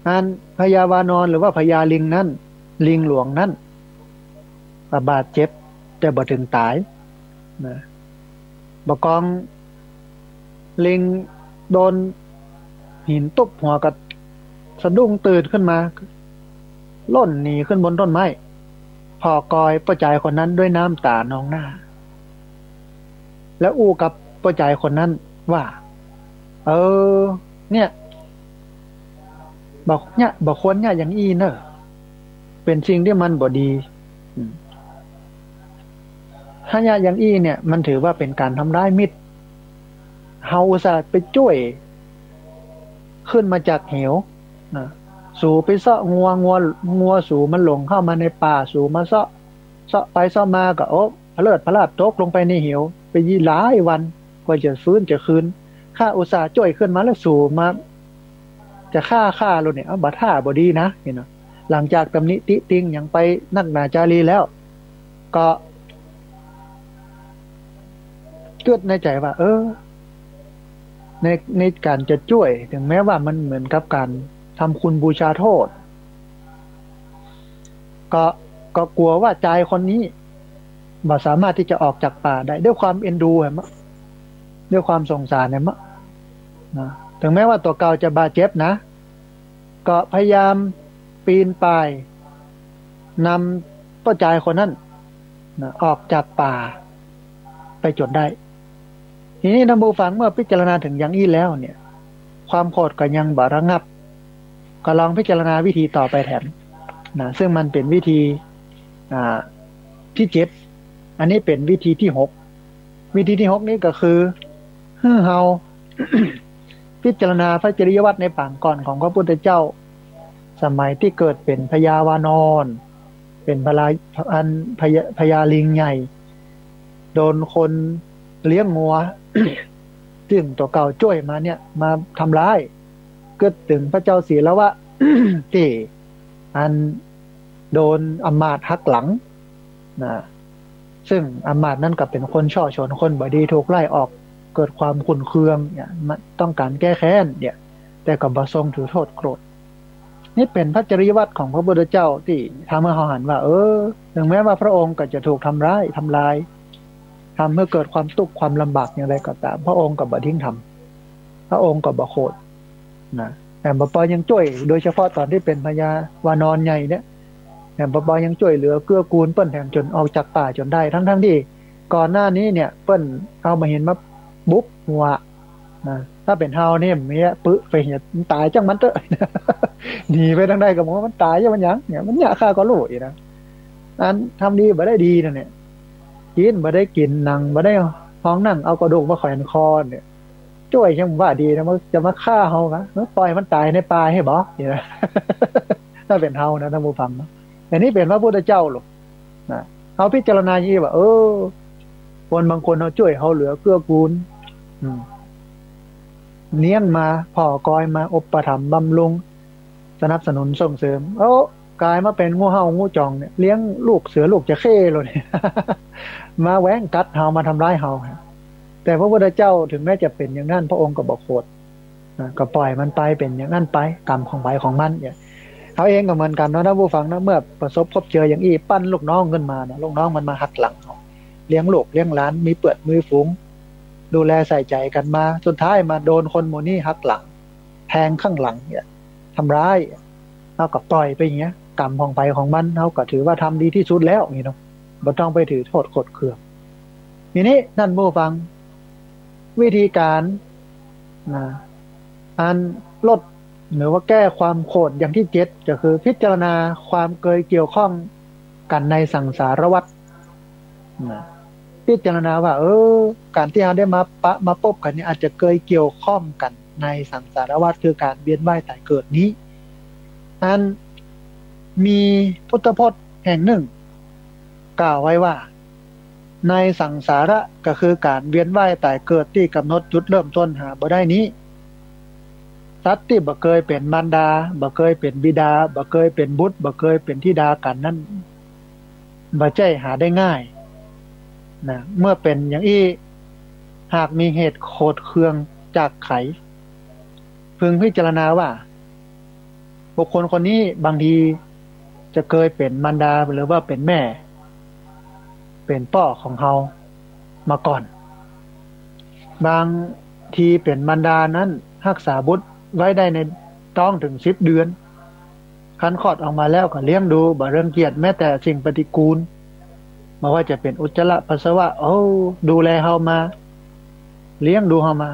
อันพญาวานอนหรือว่าพญาลิงนั่นลิงหลวงนั่นบาดเจ็บแต่บ่ถึงตายนะบกองลิงโดนหินตุบหัวกับสะดุ้งตื่นขึ้นมาล่นหนีขึ้นบนต้นไม้พอกอยป้าใจคนนั้นด้วยน้ำตานองหน้าแล้วอู้กับป้าใจคนนั้นว่าเนี่ยบอกควรเนี่ยอย่างอีเนอะเป็นสิ่งที่มันบ่ดีถ้าเนี่ยอย่างอีเนี่ยมันถือว่าเป็นการทำร้ายมิตรเฮาอุตส่าห์ไปช่วยขึ้นมาจากเหวนะสู่ไปเสาะงัวสู่มันหลงเข้ามาในป่าสู่มาเสาะไปเสาะมาก็โอ้พระลาดตกลงไปในเหวไปยี่หลายวันกว่าจะฟื้นจะคืนข้าอุตส่าห์ช่วยขึ้นมาแล้วสู่มาจะฆ่าเราเนี่ยบัดท่าบ่ดีนะเห็นไหมหลังจากตำหนิติติงอย่างไปนักหนาจารีแล้วก็เกิดในใจว่าในการจะช่วยถึงแม้ว่ามันเหมือนกับการทำคุณบูชาโทษก็กลัวว่าใจคนนี้บ่สามารถที่จะออกจากป่าได้ด้วยความเอ็นดูเหรอมะด้วยความสงสารเหรอมะนะถึงแม้ว่าตัวเก่าจะบาดเจ็บนะก็พยายามปีนป่ายนำป้าใจคนนั้นนะออกจากป่าไปจนได้ทีนี้ท่านผู้ฟังเมื่อพิจารณาถึงอย่างนี้แล้วเนี่ยความโกรธก็ยังบ่ระงับก็ลองพิจารณาวิธีต่อไปแถมนะซึ่งมันเป็นวิธีที่7อันนี้เป็นวิธีที่6วิธีที่6นี้ก็คือเฮา พิจารณาพระจริยวัตรในปางก่อนของพระพุทธเจ้าสมัยที่เกิดเป็นพญาวานอนเป็นพญาลิงใหญ่โดนคนเลี้ยงงัว ซึ่งตัวเก่าจ้วยมาเนี่ยมาทำร้ายเกิดถึงพระเจ้าศรีแล้วว่า ที่อันโดนอำมาตย์หักหลังนะซึ่งอำมาตย์นั่นก็เป็นคนช่อชนคนบ่ดีถูกไล่ออกเกิดความขุ่นเคืองเนี่ยต้องการแก้แค้นเนี่ยแต่ก็บ่ทรงถือโทษโกรธนี่เป็นพระจริยวัตรของพระพุทธเจ้าที่ทำให้เราเห็นว่าถึงแม้ว่าพระองค์ก็จะถูกทำร้ายทำลายทำเมื่อเกิดความทุกข์ความลำบากอย่างไรก็ตามพระองค์ก็บ่ทิ้งทำพระองค์ก็บ่โกรธนะแต่บ่ปอยังช่วยโดยเฉพาะตอนที่เป็นพญาวานอนใหญ่เนี่ยแต่บ่ปอยังช่วยเหลือเกื้อกูลเปิ้นแถมจนออกจากป่าจนได้ทั้งที่ก่อนหน้านี้เนี่ยเปิ้นเอามาเห็นมาบุ๊บหัวนะถ้าเป็นเฮาเนี่ยมีปึ๊ไปเห็นตายจังมันเตอะ หนีไปทางใดก็บอกว่ามันตายยังมันยังเนี่ยมันอยากฆ่าก็รู้อีกนะอันทำดีบ่ได้ดีนะเนี่ยกินบ่ได้กินนั่งบ่ได้ห้องนั่งเอากระดูกมาแขวนคอเนี่ยช่วยยังว่าดีนะมันจะมาฆ่าเฮานะปล่อยมันตายในป่าให้บ่เนี่ยนะ ถ้าเป็นเฮานะท่านผู้ฟังนะแต่นี่เป็นพระพุทธเจ้าหรอกนะเฮาพิจารณาอย่างนี้ว่าคนบางคนเขาช่วยเขาเหลือเกื้อกูลเลี้ยงมาพ่อกอยมาอุปถัมภ์บำรุงสนับสนุนส่งเสริมกลายมาเป็นงูเห่างูจองเนี่ยเลี้ยงลูกเสือลูกจะเข้เลย มาแหวงกัดเฮามาทำร้ายเฮาแต่พระพุทธเจ้าถึงแม้จะเป็นอย่างนั้นพระองค์ก็บอกโคตรก็ปล่อยมันไปเป็นอย่างนั้นไปกรรมของใบของมันเนี่ยเขาเองก็เหมือนกันนะท่านผู้ฟังนะเมื่อประสบพบเจออย่างอี้ปั้นลูกน้องขึ้นมานะลูกน้องมันมาหักหลังเลี้ยงลูกเลี้ยงหลานมีเปื้อนมือฝูงดูแลใส่ใจกันมาสุดท้ายมาโดนคนโมนี่หักหลังแทงข้างหลังเนี่ยทำร้ายเอากับปล่อยไปอย่างเงี้ยกรรมของไปของมันเขาก็ถือว่าทำดีที่สุดแล้วนี่เนาะบ่ต้องไปถือโทษกดเคืองทีนี้ท่านผู้ฟังวิธีการอันลดหรือว่าแก้ความโกรธอย่างที่7ก็คือพิจารณาความเคยเกี่ยวข้องกันในสังสารวัฏพิจารณาว่าการที่เราได้มาพบกันเนี่ยอาจจะเคยเกี่ยวข้องกันในสังสารวัฏคือการเวียนว่ายตายเกิดนี้อัน มีพุทธพจน์แห่งหนึ่งกล่าวไว้ว่าในสังสาระก็คือการเวียนว่ายตายเกิดที่กำหนดจุดเริ่มต้นหาบ่ได้นี้สัตว์ที่บ่เคยเป็นมารดาบ่เคยเป็นบิดาบ่เคยเป็นบุตรบ่เคยเป็นธิดากันนั้นบ่ใช่หาได้ง่ายนะเมื่อเป็นอย่างนี้หากมีเหตุโคตรเคืองจากไขพึงพิจารณาว่าบุคคลคนนี้บางทีจะเคยเป็นมารดาหรือว่าเป็นแม่เป็นพ่อของเฮามาก่อนบางทีเป็นมารดานั้นรักษาบุตรไว้ได้ในท้องถึง10 เดือนคันคลอดออกมาแล้วก็เลี้ยงดูบ่รังเกียจแม้แต่สิ่งปฏิกูลไม่ว่าจะเป็นอุจจาระปัสสาวะดูแลเฮามาเลี้ยงดูเฮามา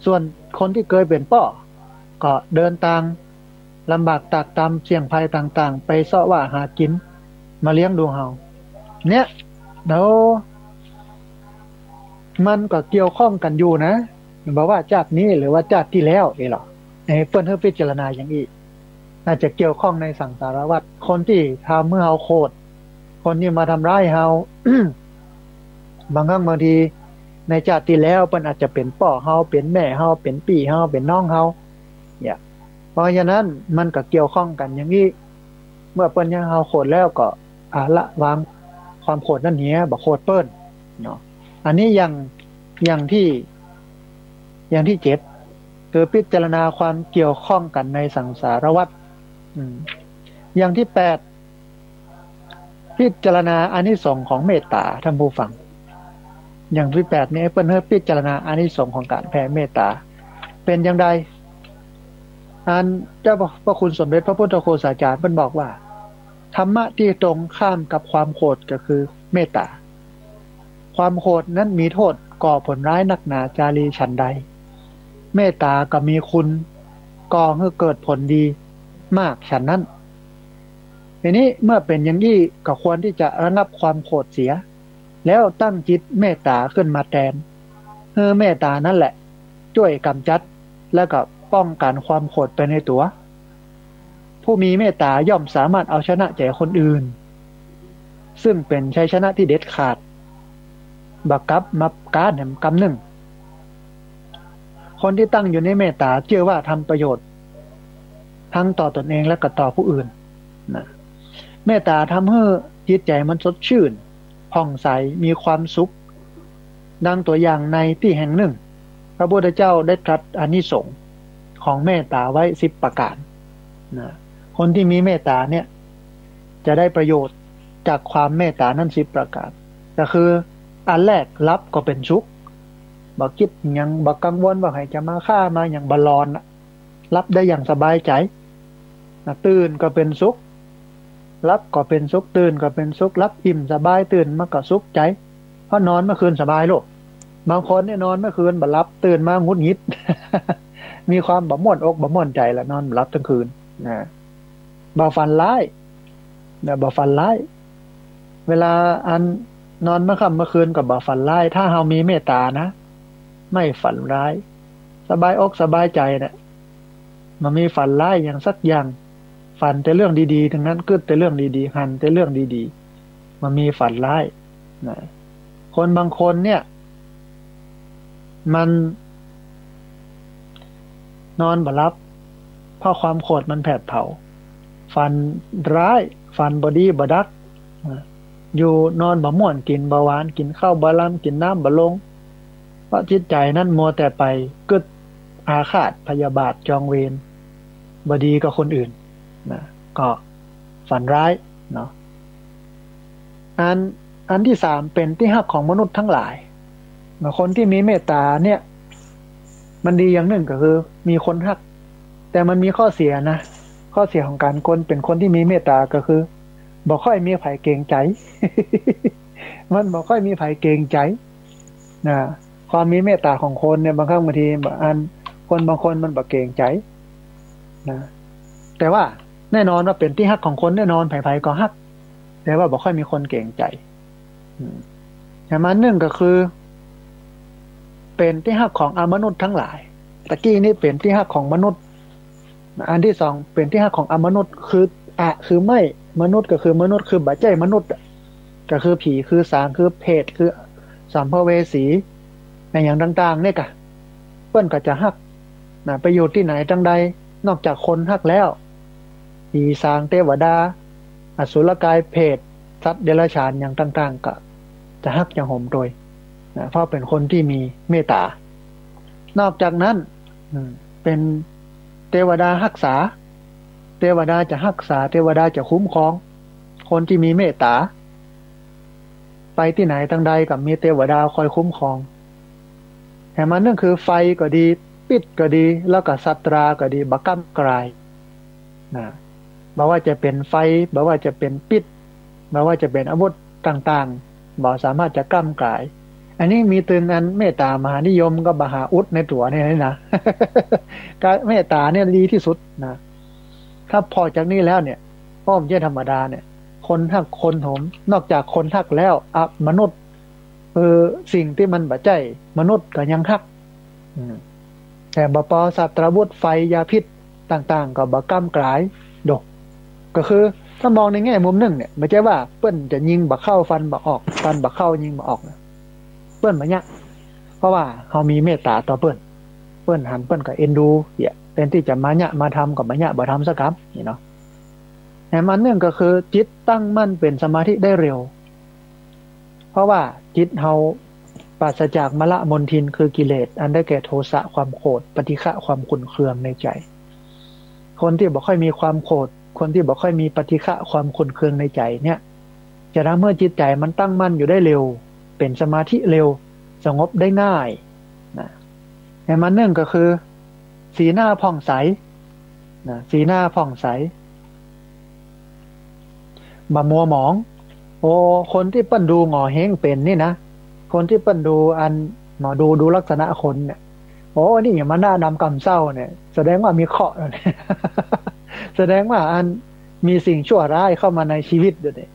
ส่วนคนที่เคยเป็นพ่อก็เดินทางลำบากตากตำเสี่ยงภัยต่างๆไปเสาะว่าหากินมาเลี้ยงดูเฮาเนี่ยเดี๋ยวมันก็เกี่ยวข้องกันอยู่นะบอกว่าชาตินี้หรือว่าชาติที่แล้วนี่หรอเพิ่นเฮาพิจารณาอย่างนี้น่าจะเกี่ยวข้องในสังสารวัฏคนที่ทำเมื่อเฮาโคตรคนที่มาทำร้ายเฮา บางครั้งบางทีในชาติที่แล้วเพิ่นอาจจะเป็นพ่อเฮาเป็นแม่เฮาเป็นพี่เฮาเป็นน้องเฮาเนี่ยเพราะฉะนั้นมันก็เกี่ยวข้องกันอย่างนี้เมื่อเปิ้นยังเฮาโคตรแล้วก็ละวางความโคตรนั่นเหียบ่โคตรเปิ้นเนาะอันนี้อย่างที่7คือพิจารณาความเกี่ยวข้องกันในสังสารวัฏอย่างที่8พิจารณาอานิสงส์ของเมตตาท่านผู้ฟังอย่างที่8นี้เปิ้นเฮาพิจารณาอานิสงส์ของการแผ่เมตตาเป็นอย่างไรอันเจ้าพระคุณสมเด็จพระพุทธโฆษาจารย์เพิ่นบอกว่าธรรมะที่ตรงข้ามกับความโกรธก็คือเมตตาความโกรธนั้นมีโทษก่อผลร้ายนักหนาจารีฉันใดเมตตาก็มีคุณก่อให้เกิดผลดีมากฉันนั้นทีนี้เมื่อเป็นอย่างนี้ก็ควรที่จะระงับความโกรธเสียแล้วตั้งจิตเมตตาขึ้นมาแทนเมตตานั่นแหละช่วยกำจัดแล้วก็ป้องกันความโกรธไปในตัวผู้มีเมตตาย่อมสามารถเอาชนะใจคนอื่นซึ่งเป็นชัยชนะที่เด็ดขาดบักกับมับการแห่งกำหนึ่งคนที่ตั้งอยู่ในเมตตาเชื่อว่าทำประโยชน์ทั้งต่อตนเองและก็ต่อผู้อื่นนะเมตตาทำให้จิตใจมันสดชื่นผ่องใสมีความสุขดังตัวอย่างในที่แห่งหนึ่งพระพุทธเจ้าได้ตรัสอานิสงส์ของเมตตาไว้10 ประการนะคนที่มีเมตตาเนี่ยจะได้ประโยชน์จากความเมตตานั้น10 ประการก็คืออันแรกรับก็เป็นสุขบ่คิดหยังบ่กังวลว่าใครจะมาฆ่ามาอย่างบลอนรับได้อย่างสบายใจตื่นก็เป็นสุขรับก็เป็นสุขตื่นก็เป็นสุขรับอิ่มสบายตื่นมาก็สุขใจเพราะนอนเมื่อคืนสบายโลกบางคนเนี่ยนอนเมื่อคืนบ่หลับตื่นมาหงุดหงิด มีความบ่ม่วนอกบ่ม่วนใจแล้วนอนบ่หลับทั้งคืนนะบ่ฝันร้ายนะบ่ฝันร้ายเวลาอันนอนเมื่อค่ำเมื่อคืนก็บ่ฝันร้ายถ้าเฮามีเมตตานะไม่ฝันร้ายสบายอกสบายใจเนี่ยมันมีฝันร้ายอย่างสักอย่างฝันแต่เรื่องดีๆทั้งนั้นคิดแต่เรื่องดีๆหันแต่เรื่องดีๆมันมีฝันร้ายนะคนบางคนเนี่ยมันนอนบ่หลับเพราะความโกรธมันแผดเผาฝันร้ายฝันบ่ดีบ่ดักอยู่นอนบ่ม่วนกินบ่หวานกินข้าวบ่ลำกินน้ำบ่ลงเพราะจิตใจนั้นมัวแต่ไปกึดอาฆาตพยาบาทจองเวรบ่ดีกับคนอื่นนะก็ฝันร้ายเนาะอันที่3เป็นที่ฮักของมนุษย์ทั้งหลายคนที่มีเมตตาเนี่ยมันดีอย่างหนึ่งก็คือมีคนฮักแต่มันมีข้อเสียนะข้อเสียของการเป็นคนที่มีเมตตาก็คือบ่ค่อยมีไผเกรงใจ มันบ่ค่อยมีไผเกรงใจนะความมีเมตตาของคนเนี่ยบางครั้งบางทีคนบางคนมันบ่เกรงใจนะแต่ว่าแน่นอนว่าเป็นที่ฮักของคนแน่นอนไผๆก็ฮักแต่ว่าบ่ค่อยมีคนเกรงใจอย่างมันหนึ่งก็คือเป็นที่ฮักของอมนุษย์ทั้งหลายตะกี้นี่เป็นที่ฮักของมนุษย์อันที่2เป็นที่ฮักของอมนุษย์คือ อะคือไม่มนุษย์ก็คือมนุษย์คือบัจใจมนุษย์ก็คือผีคือสางคือเพศคือสัมภเวสีในอย่างต่างๆเนี่ยกะเปิ้นก็จะฮักนะไปอยู่ที่ไหนจังใดนอกจากคนฮักแล้วผีสางเทวดาอสุรกายเพศสัตว์เดรัจฉานอย่างต่างๆก็จะฮักอย่างห่มโดยนะเพราะเป็นคนที่มีเมตตานอกจากนั้นเป็นเทวดารักษาเทวดาจะรักษาเทวดาจะคุ้มครองคนที่มีเมตตาไปที่ไหนทางใดกับมีเทวดาคอยคุ้มครองแห่มันนั่นคือไฟก็ดีปิดก็ดีแล้วก็สัตราก็ดีบักกัมกลายนะบ่ว่าจะเป็นไฟบ่ว่าจะเป็นปิดบ่ว่าจะเป็นอาวุธต่างๆบ่สามารถจะกั้มกลายอันนี้มีตึงอันเมตตามหานิยมก็บหาอุดในตัวเนี่ยนะการเมตตาเนี่ยดีที่สุดนะถ้าพอจากนี้แล้วเนี่ยพ่อมเจ้าธรรมดาเนี่ยคนทักคนโหมนอกจากคนทักแล้วมนุษย์สิ่งที่มันบาดใจมนุษย์ก็ยังทักแต่บปอสัตว์วุธไฟยาพิษต่างๆก็บกั้มกลายดกก็คือถ้ามองในแง่มุมหนึ่งเนี่ยไม่ใช่ว่าเปิ้นจะยิงบักเข้าฟันบักออกฟันบักเข้ายิงบักออกนะเปิ้นมาเนี่ยเพราะว่าเขามีเมตตาต่อเปิ้นหันเปิ้นก็เอ็นดูเนี่ยแทนที่จะมาเนี่ยมาทำกับมาเนี่ยบ่ทำสักคำนี่เนาะแต่มันหนึ่งก็คือจิตตั้งมั่นเป็นสมาธิได้เร็วเพราะว่าจิตเฮาปราศจากมละมนทินคือกิเลสอันได้แก่โทสะความโกรธปฏิฆะความขุ่นเคืองในใจคนที่บ่ค่อยมีความโกรธคนที่บ่ค่อยมีปฏิฆะความขุ่นเคืองในใจเนี่ยจะทำให้จิตใจมันตั้งมั่นอยู่ได้เร็วเป็นสมาธิเร็วสงบได้ง่ายนะแต่มันหนึ่งก็คือสีหน้าผ่องใสนะสีหน้าผ่องใสบ่มัวหมองโอ้คนที่เปิ้นดูหงอเฮงเป็นนี่นะคนที่เปิ้นดูอันหมอดูลักษณะคนเนี่ยโอ้นี่อย่างมันหน้าดำกำเศร้าเนี่ยแสดงว่ามีเคราะห์เนี่ยแสดงว่าอันมีสิ่งชั่วร้ายเข้ามาในชีวิตด้วยเนี่ย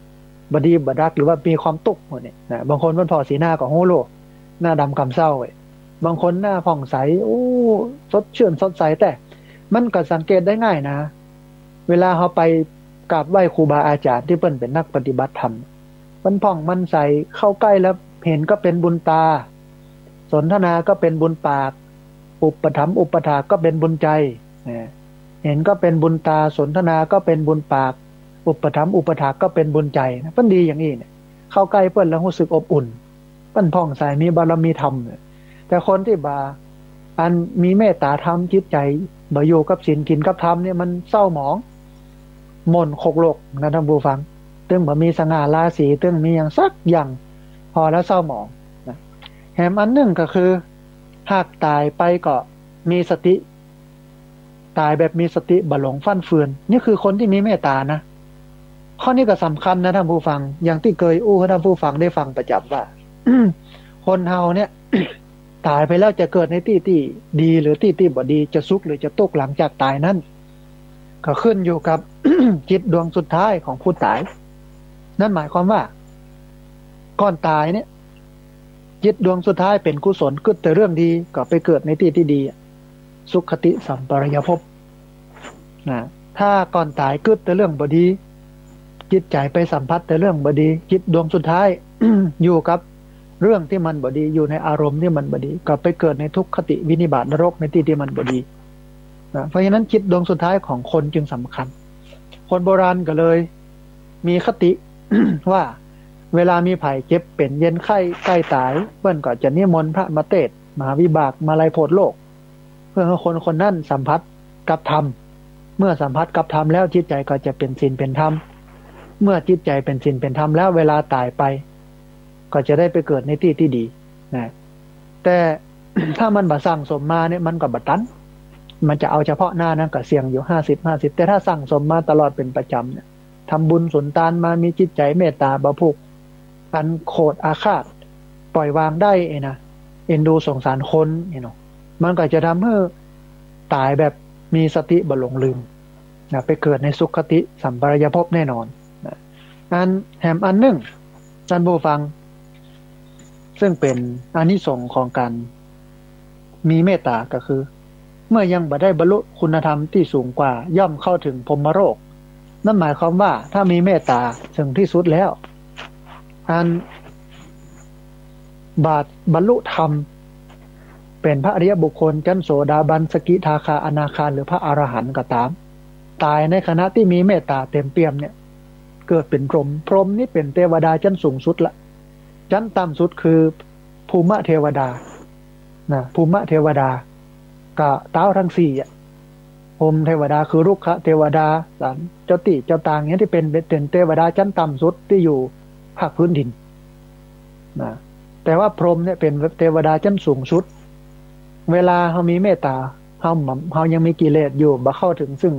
บดีบดักหรือว่ามีความตุกหมดเนี่ยนะบางคนมันพอสีหน้าของโฮโลหน้าดำกำเศร้าเว้ยบางคนหน้าผ่องใสโอ้สดชื่นสดใสแต่มันก็สังเกตได้ง่ายนะเวลาเขาไปกราบไหว้ครูบาอาจารย์ที่เปิ้นเป็นนักปฏิบัติธรรมมันผ่องมันใสเข้าใกล้แล้วเห็นก็เป็นบุญตาสนทนาก็เป็นบุญปากอุปถัมภ์อุปถากก็เป็นบุญใจเห็นก็เป็นบุญตาสนทนาก็เป็นบุญปากอุปถัมภ์อุปถากก็เป็นบุญใจเปิ้นดีอย่างนี้เนี่ยเข้าใกล้เปิ้นแล้วรู้สึกอบอุ่นเปิ้นผ่องใสมีบารมีธรรมแต่คนที่บาอันมีเมตตาธรรมจิตใจบ่อยู่กับศีลกินกับธรรมเนี่ยมันเศร้าหมองหม่นโคกโลกนะท่านผู้ฟังตึงบ่มีสง่าราศีตึงมีอย่างสักอย่างพอแล้วเศร้าหมองนะแถมอันหนึ่งก็คือหากตายไปก็มีสติตายแบบมีสติบ่หลงฟั่นเฟือนนี่คือคนที่มีเมตตานะข้อนี้ก็สำคัญนะท่านผู้ฟังอย่างที่เคยให้ท่านผู้ฟังได้ฟังประจำว่า คนเฮาเนี่ย ตายไปแล้วจะเกิดในที่ดีหรือที่บ่ดีจะสุขหรือจะตกหลังจากตายนั้นก็ขึ้นอยู่กับ จิตดวงสุดท้ายของผู้ตายนั่นหมายความว่าก่อนตายเนี่ยจิตดวงสุดท้ายเป็นกุศลกึศแต่เรื่องดีก็ไปเกิดในที่ที่ดีสุขติสัมปรายภพนะถ้าก่อนตายกึศแต่เรื่องบ่ดีจิตใจไปสัมผัสแต่เรื่องบ่ดีจิตดวงสุดท้าย อยู่กับเรื่องที่มันบ่ดีอยู่ในอารมณ์ที่มันบ่ดีก็ไปเกิดในทุกขติวินิบาตนรกในที่ที่มันบ่ดีนะเพราะฉะนั้นจิตดวงสุดท้ายของคนจึงสำคัญคนโบราณก็เลยมีคติ ว่าเวลามีไผเจ็บเป็นเย็นไข้ใกล้ตายเพื่อนก็จะนิมนต์พระมาเทศน์มหาวิบากมาลัยโพธิ์โลกเพื่อให้คนคนนั้นสัมผัสกับธรรมเมื่อสัมผัสกับธรรมแล้วจิตใจก็จะเป็นศีลเป็นธรรมเมื่อจิตใจเป็นศีลเป็นธรรมแล้วเวลาตายไปก็จะได้ไปเกิดในที่ที่ดีนะแต่ ถ้ามันบ่สั่งสมมาเนี่ยมันก็บ่ตันมันจะเอาเฉพาะหน้านั้นก็เสี่ยงอยู่50-50แต่ถ้าสั่งสมมาตลอดเป็นประจำเนี่ยทำบุญสุนทานมามีจิตใจเมตตาบ่ผูกอันโคตรอาฆาตปล่อยวางได้นะเอ็นดูสงสารคนเนาะมันก็จะทำให้ตายแบบมีสติบ่หลงลืมนะไปเกิดในสุขติสัมปรายภพแน่นอนนะแถมอันหนึ่งท่านผู้ฟังซึ่งเป็นอานิสงส์ของการมีเมตตาก็คือเมื่อยังบ่ได้บรรลุคุณธรรมที่สูงกว่าย่อมเข้าถึงพรหมโลก นั่นหมายความว่าถ้ามีเมตตาถึงที่สุดแล้วอันบรรลุธรรมเป็นพระอริยบุคคลชั้นโสดาบันสกิทาคาอนาคาหรือพระอรหันต์ก็ตามตายในขณะที่มีเมตตาเต็มเปี่ยมเนี่ยเกิดเป็นพรหมนี่เป็นเทวดาชั้นสูงสุดละชั้นต่ำสุดคือภูมิเทวดานะภูมิเทวดาก็เต้าทั้งสี่อ่ะพรหมเทวดาคือรุกขเทวดาสันเจ้าติเจ้าตางเนี่ยที่เป็นเทวดาชั้นต่ำสุดที่อยู่ภาคพื้นดินนะแต่ว่าพรหมเนี่ยเป็นเทวดาชั้นสูงสุดเวลาเขามีเมตตาเขายังมีกิเลสอยู่บ่เข้าถึงซึ่ง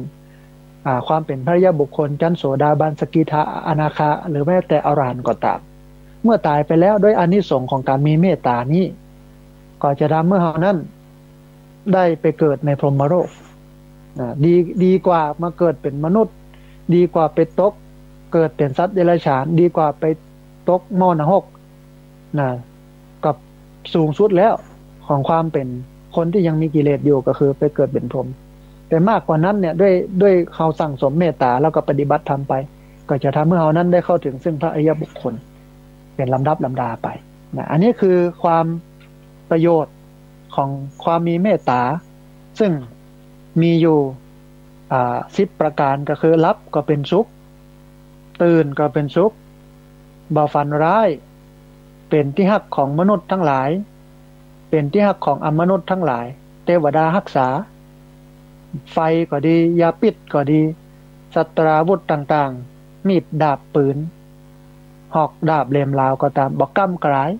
ความเป็นพระยาบุคคลชั้นโสดาบันสกิทาอนาคาหรือแม้แต่อรหันต์ก็ตามเมื่อตายไปแล้วด้วยอานิสงส์ของการมีเมตตานี้ก็จะทำเมื่อเขานั้นได้ไปเกิดในพรหมโลกดีกว่ามาเกิดเป็นมนุษย์ดีกว่าไปตกเกิดเป็นสัตว์เดรัจฉานดีกว่าไปตกหม้อนรกกับสูงสุดแล้วของความเป็นคนที่ยังมีกิเลสอยู่ก็คือไปเกิดเป็นพรหมแต่มากกว่านั้นเนี่ยด้วยเขาสั่งสมเมตตาแล้วก็ปฏิบัติทำไปก็จะทำให้เขานั้นได้เข้าถึงซึ่งพระอริยบุคคลเป็นลำดับลำดาไปอันนี้คือความประโยชน์ของความมีเมตตาซึ่งมีอยู่10ประการก็คือรับก็เป็นสุขตื่นก็เป็นสุขบ่ฝันร้ายเป็นที่ฮักของมนุษย์ทั้งหลายเป็นที่ฮักของอมนุษย์ทั้งหลายเทวดารักษาไฟก็ดียาพิษก็ดีศัตราวุธต่างๆมีดดาบปืนหอกดาบเล่มลาวก็ตามบ่ก้ำกลาย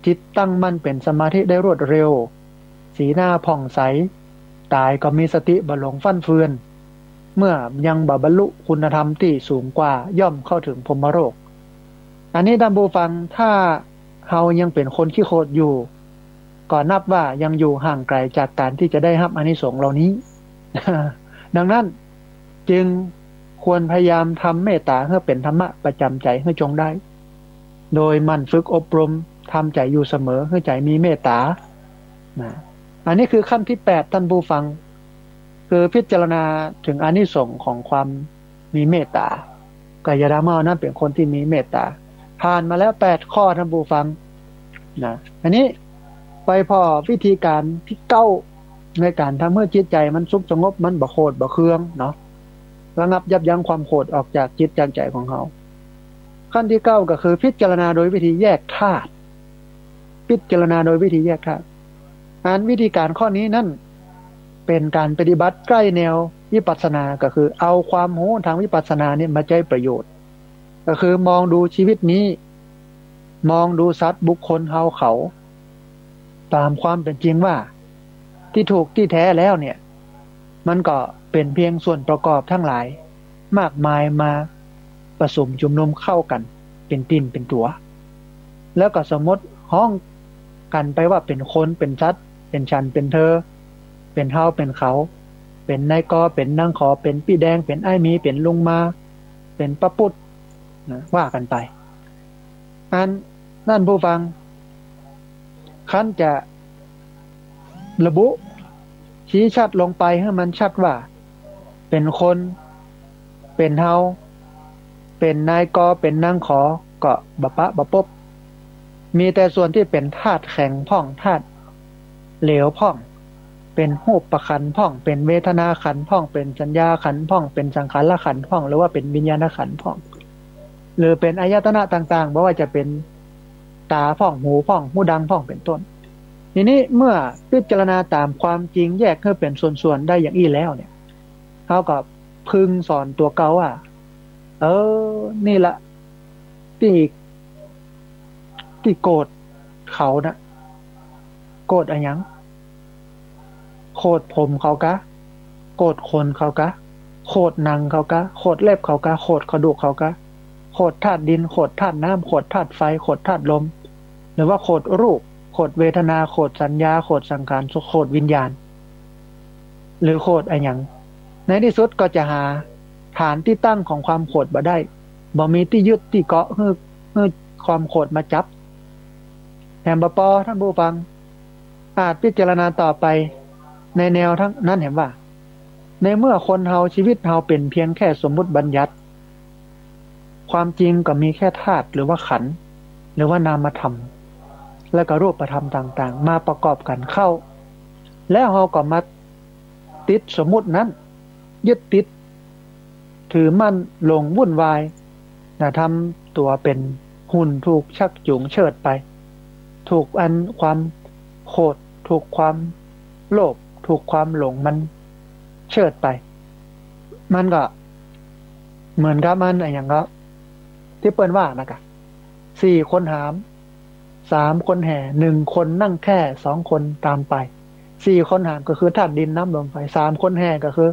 จิตตั้งมั่นเป็นสมาธิได้รวดเร็วสีหน้าผ่องใสตายก็มีสติบ่หลงฟั่นเฟือนเมื่อยังบ่บรรลุคุณธรรมที่สูงกว่าย่อมเข้าถึงพรหมโลกอันนี้ท่านผู้ฟังถ้าเฮายังเป็นคนขี้โคตรอยู่ก็นับว่ายังอยู่ห่างไกลจากการที่จะได้รับอานิสงส์เหล่านี้ ดังนั้นจึงควรพยายามทำเมตตาเพื่อเป็นธรรมะประจำใจให้จงได้โดยมันฝึกอบรมทำใจอยู่เสมอให้ใจมีเมตตาอันนี้คือขั้นที่8ท่านผู้ฟังคือพิจารณาถึงอานิสงส์ของความมีเมตตากายดามานั้นเป็นคนที่มีเมตตาผ่านมาแล้ว8ข้อท่านผู้ฟังอันนี้ไปพอวิธีการที่9ในการทำให้จิตใจมันสุขสงบมันบ่โคตรบ่เคืองเนาะระงับยับยั้งความโกรธออกจากจิตจากใจของเขาขั้นที่9ก็คือพิจารณาโดยวิธีแยกธาตุพิจารณาโดยวิธีแยกธาตุวิธีการข้อนี้นั่นเป็นการปฏิบัติใกล้แนววิปัสสนาก็คือเอาความรู้ทางวิปัสสนาเนี่ยมาใช้ประโยชน์ก็คือมองดูชีวิตนี้มองดูสัตว์บุคคลเฮาเขาตามความเป็นจริงว่าที่ถูกที่แท้แล้วเนี่ยมันก็เป็นเพียงส่วนประกอบทั้งหลายมากมายมาผสมจุ่มนุมเข้ากันเป็นตินเป็นตัวแล้วก็สมมติห้องกันไปว่าเป็นคนเป็นสัตว์เป็นฉันเป็นเธอเป็นเฮาเป็นเขาเป็นนายกเป็นนางขอเป็นพี่แดงเป็นไอ้มีเป็นลุงมาเป็นป้าปุดว่ากันไปนั่นผู้ฟังขั้นจะระบุชี้ชัดลงไปให้มันชัดว่าเป็นคนเป็นเฮาเป็นนายกเป็นนางขอก็บะปะบะปบมีแต่ส่วนที่เป็นธาตุแข็งพ่องธาตุเหลวพ่องเป็นรูปประขันธ์พ่องเป็นเวทนาขันธ์พ่องเป็นสัญญาขันธ์พ่องเป็นสังขารขันธ์พ่องหรือว่าเป็นวิญญาณขันธ์พ่องหรือเป็นอายตนะต่างๆบ่ว่าจะเป็นตาพ่องหูพ่องหูดังพ่องเป็นต้นทีนี้เมื่อพิจารณาตามความจริงแยกให้เป็นส่วนๆได้อย่างอี้แล้วเนี่ยเขาก็พึงสอนตัวเก่าว่านี่ละที่โกรธเขานะโกรธอะไรยังโคตรผมเขากะโกรธคนเขากะโคตรหนังเขากะโคตรเล็บเขากะโคตรกระดูกเขากะโคตรธาตุดินโคตรธาตุน้ำโคตรธาตุไฟโคตรธาตุลมหรือว่าโคตรรูปโคตรเวทนาโคตรสัญญาโคตรสังขารโคตรวิญญาณหรือโคตรอะไรอย่างในที่สุดก็จะหาฐานที่ตั้งของความโคตรบ่ได้บ่มีที่ยึดที่เกาะให้ความโคตรมาจับแหมบ่ปอท่านผู้ฟังอาจพิจารณาต่อไปในแนวทั้งนั้นเห็นว่า ในเมื่อคนเฮาชีวิตเฮาเป็นเพียงแค่สมมุติบัญญัติความจริงก็มีแค่ธาตุหรือว่าขันธ์หรือว่านามธรรมและก็รูปธรรมต่างๆมาประกอบกันเข้าแล้วเฮาก็มาติดสมมุตินั้นยึดติดถือมั่นหลงวุ่นวายทำตัวเป็นหุ่นถูกชักจูงเชิดไปถูกความโกรธถูกความโลภถูกความหลงมันเชิดไปมันก็เหมือนกับมันอย่างก็ที่เปิ้นว่านะคะ4 คนหาม3 คนแห่1 คนนั่งแค่2 คนตามไป4 คนหามก็คือธาตุดินน้ำลมไฟ3 คนแห่ก็คือ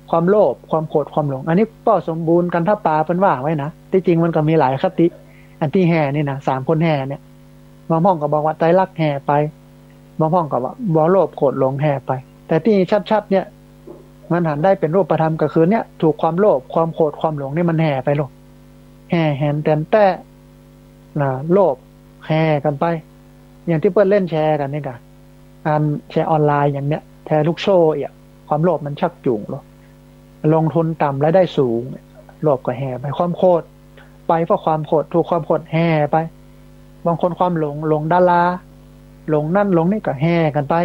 ความโลภความโกรธความหลงอันนี้ก็สมบูรณ์กันถ้าปาเปิ้นว่าไว้นะที่จริงมันก็มีหลายคติอันที่แห่นี่นะ3 คนแห่เนี่ยบางห้องก็บอกว่าไตรลักษณ์แห่ไปบางห้องก็ว่าบ่โลภโกรธหลงแห่ไปแต่ที่ชัดๆเนี่ยมันหันได้เป็นรูปธรรมก็คือเนี่ยถูกความโลภความโกรธความหลงนี่มันแห่ไปลูกแห่แหนแต่โลภแห่กันไปอย่างที่เปิ้นเล่นแชร์กันนี่กันแชร์ออนไลน์อย่างเนี้ยแชร์ลูกโซ่ความโลภมันชักจูงหรอลงทุนต่ำรายได้สูงโลภก็แห่ไปความโกรธไปเพราะความโกรธถูกความโกรธแห่ไปบางคนความหลงดาราหลงนั่นหลงนี่ก็แห่กันไป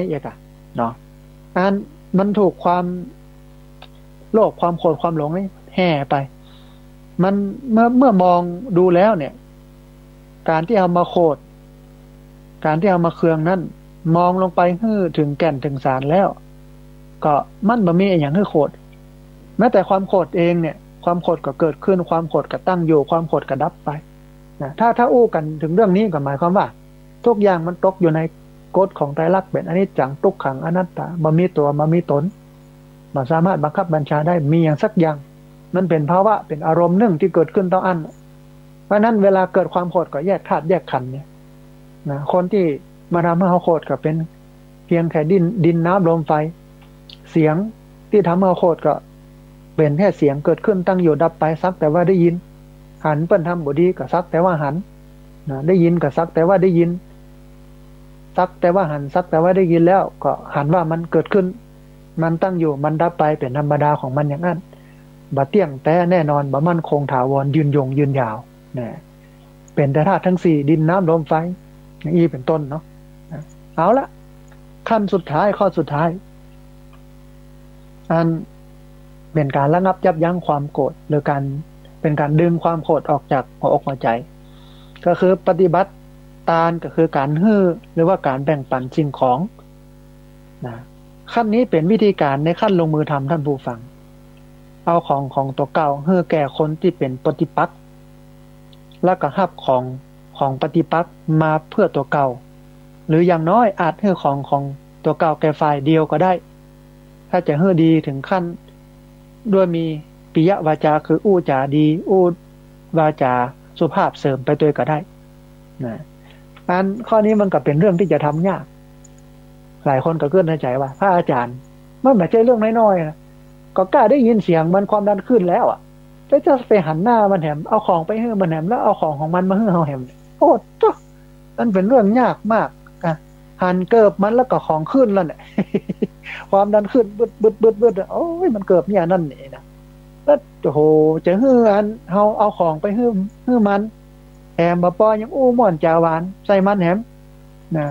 เนาะมันถูกความโลภความโกรธความหลงนี่แห่ไปมันเมื่อมองดูแล้วเนี่ยการที่เอามาโกรธการที่เอามาเคืองนั้นมองลงไปถึงแก่นถึงสารแล้วก็มันบ่มีอย่างโกรธแม้แต่ความโกรธเองเนี่ยความโกรธก็เกิดขึ้นความโกรธก็ตั้งอยู่ความโกรธก็ดับไปนะถ้าอู้กันถึงเรื่องนี้ก็หมายความว่าทุกอย่างมันตกอยู่ในกฎของไตรลักษณ์เป็นอนิจจังทุกขังอนัตตาบ่มีตัวบ่มีตนบ่สามารถบังคับบัญชาได้มีอย่างสักอย่างมันเป็นภาวะเป็นอารมณ์หนึ่งที่เกิดขึ้นต้องอันเพราะนั้นเวลาเกิดความโกรธก็แยกธาตุแยกขันธ์เนี่ยนะคนที่มาทำให้เขาโกรธก็เป็นเพียงแค่ดินน้ำลมไฟเสียงที่ทำให้เขาโกรธก็เป็นแค่เสียงเกิดขึ้นตั้งอยู่ดับไปสักแต่ว่าได้ยินหันเปิ้นทำบ่ดีก็สักแต่ว่าหันนะได้ยินก็สักแต่ว่าได้ยินสักแต่ว่าหันสักแต่ว่าได้ยินแล้วก็หันว่ามันเกิดขึ้นมันตั้งอยู่มันดับไปเป็นธรรมดาของมันอย่างนั้นบ่เที่ยงแต่แน่นอนบ่มั่นคงถาวรยืนยงยืนยาวนะเป็นแต่ธาตุทั้ง4ดินน้ำลมไฟอย่างนี้เป็นต้นเนาะเอาละขั้นสุดท้ายข้อสุดท้ายเป็นการระงับยับยั้งความโกรธหรือการเป็นการดึงความโกรธออกจากหัวอกหัวใจก็คือปฏิบัติทานก็คือการให้หรือว่าการแบ่งปันสิ่งของนะขั้นนี้เป็นวิธีการในขั้นลงมือทำท่านผู้ฟังเอาของตัวเก่าให้แก่คนที่เป็นปฏิปักษ์แล้วก็รับของปฏิปักษ์มาเพื่อตัวเก่าหรืออย่างน้อยอาจให้ของตัวเก่าแก่ฝ่ายเดียวก็ได้ถ้าจะให้ดีถึงขั้นด้วยมีปิยวาจาคืออู้จาดีอู้วาจาสุภาพเสริมไปด้วยก็ได้นะข้อนี้มันก็เป็นเรื่องที่จะทำยากหลายคนก็เกิดในใจว่าพระอาจารย์มันไม่ใช่เรื่องน้อยๆนะก็กล้าได้ยินเสียงมันความดันขึ้นแล้วแล้วจะไปหันหน้ามันแหมเอาของไปให้มันแหมแล้วเอาของมันมาให้เราแหมโอ้จ้ะนั่นเป็นเรื่องยากมากหันเกิบมันแล้วก็ของขึ้นแล้วเนี่ยความดันขึ้นบึดโอ้ยมันเกิบเนี่ยนั่นนี่นะแล้วโอ้โหจะให้เอาของไปให้มันแหมบ่ปอยังอู้ม่อนจาหวานใส่มันแหมนะ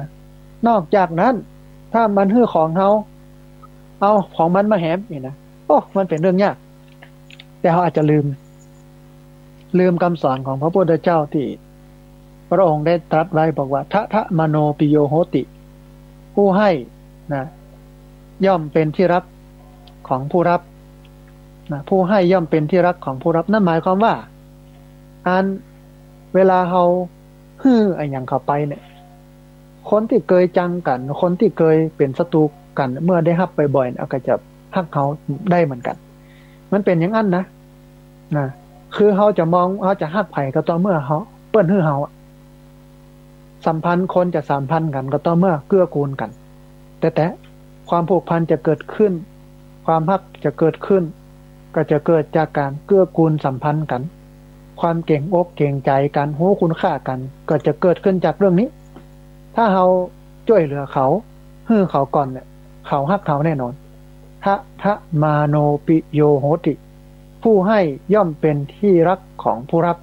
นอกจากนั้นถ้ามันให้ของเอาของมันมาแหมนี่นะโอ้มันเป็นเรื่องยากแต่เขาอาจจะลืมคำสอนของพระพุทธเจ้าที่พระองค์ได้ตรัสไว้บอกว่าทะมโนปิโยโหติผู้ให้นะย่อมเป็นที่รักของผู้รับนะผู้ให้ย่อมเป็นที่รักของผู้รับนั่นหมายความว่าเวลาเราฮื้อไอ้อย่างเข้าไปเนี่ยคนที่เคยจังกันคนที่เคยเป็นศัตรูกันเมื่อได้รับไปบ่อยๆก็จะฮักเขาได้เหมือนกันมันเป็นอย่างนั้นนะคือเขาจะมองเขาจะฮักไผ่ก็ต่อเมื่อเขาเปิ้นฮื้อเขาสัมพันธ์คนจะสัมพันธ์กันก็ต่อเมื่อเกื้อกูลกันแต่ความผูกพันจะเกิดขึ้นความฮักจะเกิดขึ้นก็จะเกิดจากการเกื้อกูลสัมพันธ์กันความเก่งอกเก่งใจกันรู้คุณค่ากันก็จะเกิดขึ้นจากเรื่องนี้ถ้าเราช่วยเหลือเขาฮื้อเขาก่อนเนี่ยเขาฮักเขาแน่นอน ทะทะมาโนปิโยโหติผู้ให้ย่อมเป็นที่รักของผู้รับ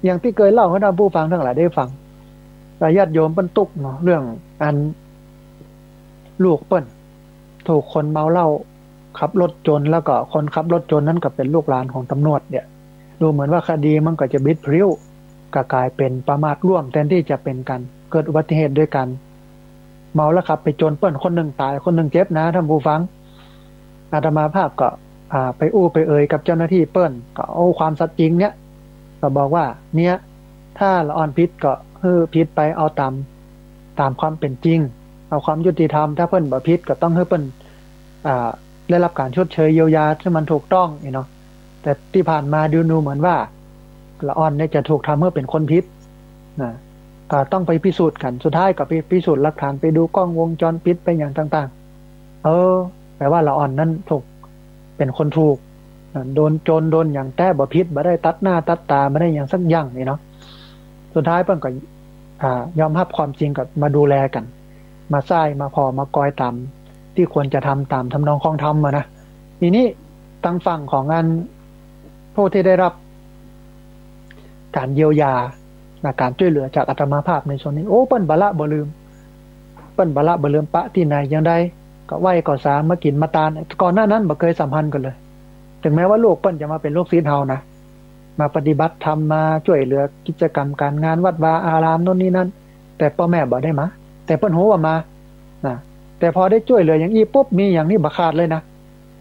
อย่างที่เคยเล่าให้ท่านผู้ฟังทั้งหลายได้ฟังญาติโยมเปิ้นตุกเนาะเรื่องอันลูกเปิ้นถูกคนเมาเหล้าขับรถจนแล้วก็คนขับรถจนนั้นก็เป็นลูกหลานของตำรวจเนี่ยดูเหมือนว่าคดีมันก็จะบิดพริ้วก็กลายเป็นประมาทร่วมแทนที่จะเป็นกันเกิดอุบัติเหตุด้วยกันเมาแล้วขับไปจนเปิ้นคนหนึ่งตายคนหนึ่งเจ็บนะท่านผู้ฟังอาตมาภาพก็ไปอู้ไปเอ่ยกับเจ้าหน้าที่เปิ้นก็เอาความสัตย์จริงเนี่ยก็บอกว่าเนี่ยถ้าละอ่อนพิษก็พิษไปเอาตามความเป็นจริงเอาความยุติธรรมถ้าเปิ้นบ่พิษก็ต้องให้เปิ้นได้รับการชดเชยเยียวยาที่มันถูกต้องเนาะแต่ที่ผ่านมาดูเหมือนว่าละอ่อนเนี่ยจะถูกทำให้เป็นคนพิษนะก็ต้องไปพิสูจน์กันสุดท้ายก็ไปพิสูจน์หลักฐานไปดูกล้องวงจรปิดไปอย่างต่างๆแปลว่าละอ่อนนั้นถูกเป็นคนถูกโดนโจรโดนอย่างแต้บ่พิษบ่ได้ตัดหน้าตัดตาบ่ได้อย่างสักอย่างนี่เนาะสุดท้ายเพิ่นก็ยอมรับความจริงกับมาดูแลกันมาใส่มาพอมากอยตามที่ควรจะทำตามทำนองของธรรมนะทีนี้ทางฝั่งของงานผู้ที่ได้รับการเยียวยาการช่วยเหลือจากอาตมาภาพในส่วนนี้โอ้เปิ้นบละบ่ลืมเปิ้นบละบ่ลืมปะที่ไหนยังได้ก็ไหวก็สามากินมาตาก่อนหน้านั้นบ่เคยสัมพันธ์กันเลยถึงแม้ว่าลูกเปิ้นจะมาเป็นลูกศิษย์เฮานะมาปฏิบัติธรรมมาช่วยเหลือกิจกรรมการงานวัดวาอารามโน่นนี่นั่นแต่พ่อแม่บ่ได้มาแต่เปิ้นฮู้ว่ามานะแต่พอได้ช่วยเหลืออย่างอีปุ๊บมีอย่างนี้บ่ขาดเลยนะ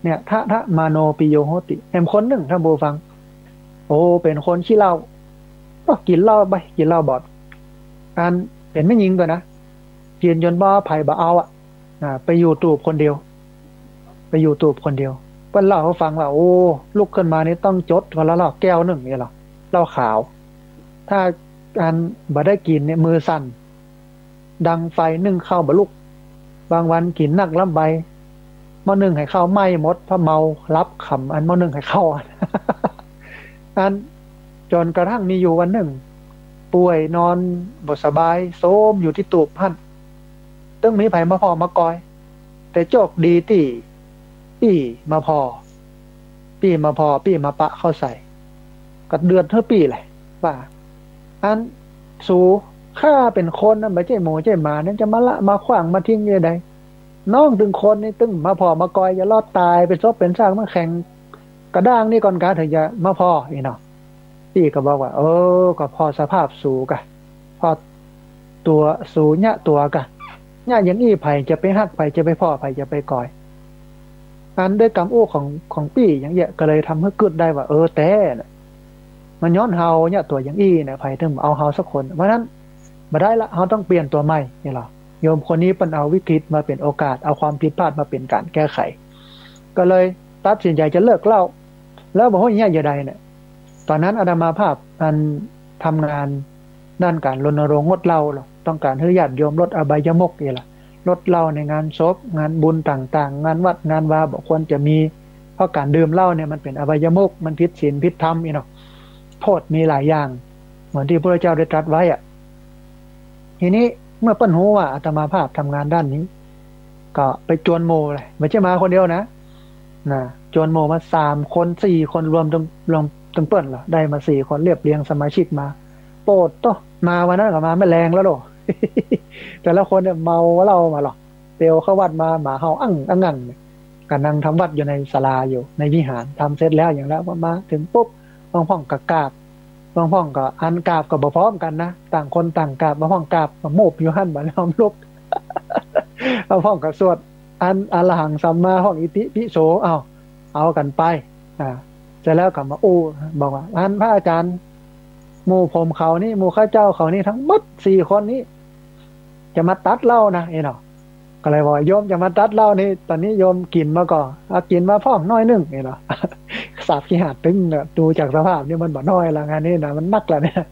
เนี่ยทะทะมาโนปิโยโหติแหมคนหนึ่งท่านผู้ฟังโอ้เป็นคนขี้เหล้าก็กินเหล้าไปกินเหล้าบอดการเป็นไม่ยิงตัวนะกินจนบ่ไผบ่เอาไปอยู่ตูบคนเดียวไปอยู่ตูบคนเดียวเปิ้นเล่าให้ฟังว่าโอ้ลุกขึ้นมานี่ต้องจดวันละแก้วหนึ่งนี่หรอเหล้าขาวถ้าการบ่ได้กินเนี่ยมือสั่นดังไฟนึ่งข้าวบ่ลุกบางวันกินนักลำใบมื้อนึงให้ข้าวไหม้หมดเพราะเมารับขำอันมื้อนึงให้ข้าวอันจนกระทั่งมีอยู่วันหนึ่งป่วยนอนบ่สบายโทรมอยู่ที่ตูบหั่นตึงมีไผมาพอมากอยแต่โชคดีที่ปี้มาพอปี้มาปะเข้าใส่ก็เดือดเท่าปี้แหละว่าอันสูข้าเป็นคนนะไม่ใช่หมูใช่หมานั่นจะมาละมาขวางมาทิ้งยังไงน้องถึงคนนี่ตึงมาพอมากอยอย่ารอดตายเป็นซบเป็นซากมาแข่งกระด้างนี่ก่อนการถึงจะมาพออีเนาะปี้ก็บอกว่าก็พอสภาพสูกะพอตัวสูเนี่ยตัวกะเนี่ยอย่างอี้ไผ่จะไปหักไผ่จะไปพ่อไผ่จะไปก่อยอันด้วยกรรมโอ้ของปี้อย่างเงี้ยก็เลยทำให้กึดได้ว่าแต่มันย้อนเฮาเนี่ยตัวอย่างอี้เนี่ยไผ่ถึงเอาเฮาสักคนเพราะนั้นมาได้ละเฮาต้องเปลี่ยนตัวใหม่นี่หรอโยมคนนี้เป็นเอาวิกฤตมาเป็นโอกาสเอาความผิดพลาดมาเป็นการแก้ไขก็เลยตัดสินใจจะเลิกเหล้าแล้วบอกว่าเนี่ยอย่าใดเนี่ยตอนนั้นอาตมาภาพอันทำงานด้านการรณรงค์งดเหล้าต้องการให้ญาติโยมลดอบายมุขนี่ล่ะลดเหล้าในงานศพงานบุญต่างๆงานวัดงานวาบอกควรจะมีเพราะการดื่มเหล้าเนี่ยมันเป็นอบายมุขมันผิดศีลผิดธรรมอีเนาะโทษมีหลายอย่างเหมือนที่พระเจ้าได้ตรัสไว้ทีนี้เมื่อเปิ้นฮู้ว่าอาตมาภาพทำงานด้านนี้ก็ไปจวนโมเลยไม่ใช่มาคนเดียวนะจวนโมมา3คน4คนรวมตึงเปิ้นเหรอได้มา4คนเรียบเรียงสมาชิกมาโปรดต่อมาวันนั้นก็มาไม่แรงแล้วหรอ แต่ละคนเนี่ยเมาเหล้ามาหรอกเตียวเข้าวัดมาหมาเฮาอั้งกันนั่งทำวัดอยู่ในศาลาอยู่ในวิหารทำเสร็จแล้วอย่างแล้วมาถึงปุ๊บบางพ่องกราบบางพ่องก็อันกราบก็บ่พร้อมกันนะต่างคนต่างกราบบางพ่องกราบก็โมบอยู่หั่นบ่ล้อมลุก บางพ่องก็สวดอันอรหังสัมมาห้องอิติปิโสเอากันไปเสร็จแล้วก็มาบอกว่าอันพระอาจารย์หมู่ผมเขานี่หมู่ข้าเจ้าเขานี่ทั้งหมด4คนนี้จะมาตัดเหล้านะเนาะก็เลยบอกโยมจะมาตัดเหล้านี่ตอนนี้โยมกินมาก่อนกินมาพ่องน้อยนึงเนาะ สาบขี้หาดตึงเนี่ยดูจากสภาพนี่มันบ่น้อยละงานนี้นะมันนักแล้วเนี่ย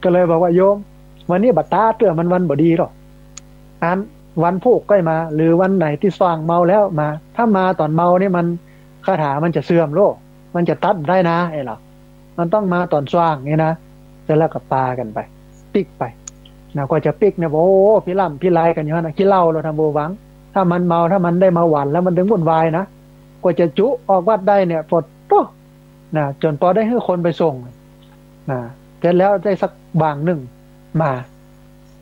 ก็เลยบอกว่าโยมวันนี้บัดตาเตื้อมันวันบ่ดีหรอกอันวันผูกใกล้มาหรือวันไหนที่สว่างเมาแล้วมาถ้ามาตอนเมานี่มันคาถามันจะเสื่อมโลกมันจะตัดได้นะหรอมันต้องมาตอนสว่างนี่นะแล้วก็ปากันไปปิกไปนะก็จะปิกเนี่ยโอ้พี่ล่ำพี่ลายกันอยู่นะขี้เหล้าเราทำโบวังถ้ามันเมาถ้ามันได้มาหวานแล้วมันถึงวุ่นวายนะ กว่าจะจุออกวัดได้เนี่ยปวดโตนะจนพอได้ให้คนไปส่งนะเสร็จแล้วได้สักบางหนึ่งมา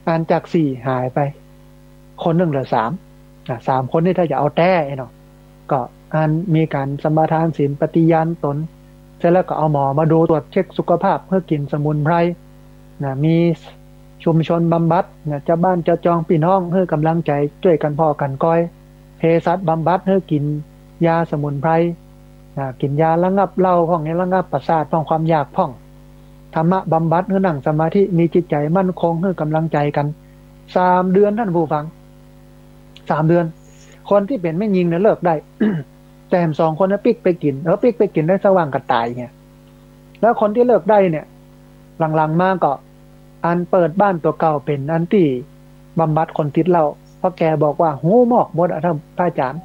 อันจากสี่หายไปคนหนึ่งเหลือสามสามคนนี่ถ้าจะเอาแต้เนาะก็อันมีการสมาทานศีลปฏิญาณตนเสร็จแล้วก็เอาหมอมาดูตรวจเช็คสุขภาพเพื่อกินสมุนไพรมีชุมชนบำบัดเจ้าบ้านเจ้าจองพี่น้องเพื่อกำลังใจช่วยกันพ่อกันก้อยเภสัชบำบัดเพื่อกินยาสมุนไพรกินยาระงับเหล้าพ่องนี้ระงับประสาทพ่องความอยากพ่องธรรมะบำบัดเพื่อนั่งสมาธิมีจิตใจมั่นคงเพื่อกำลังใจกัน3 เดือนท่านผู้ฟัง3 เดือนคนที่เป็นไม่ยิงเนี่ยเลิกได้ แต่2 คนนะปิกไปกินปิกไปกินได้สว่างกับตายไงแล้วคนที่เลิกได้เนี่ยหลังๆมาก็อันเปิดบ้านตัวเก่าเป็นอันที่บำบัดคนติดเหล้าเพราะแกบอกว่าหูหมอกหมดท่านพระอาจารย์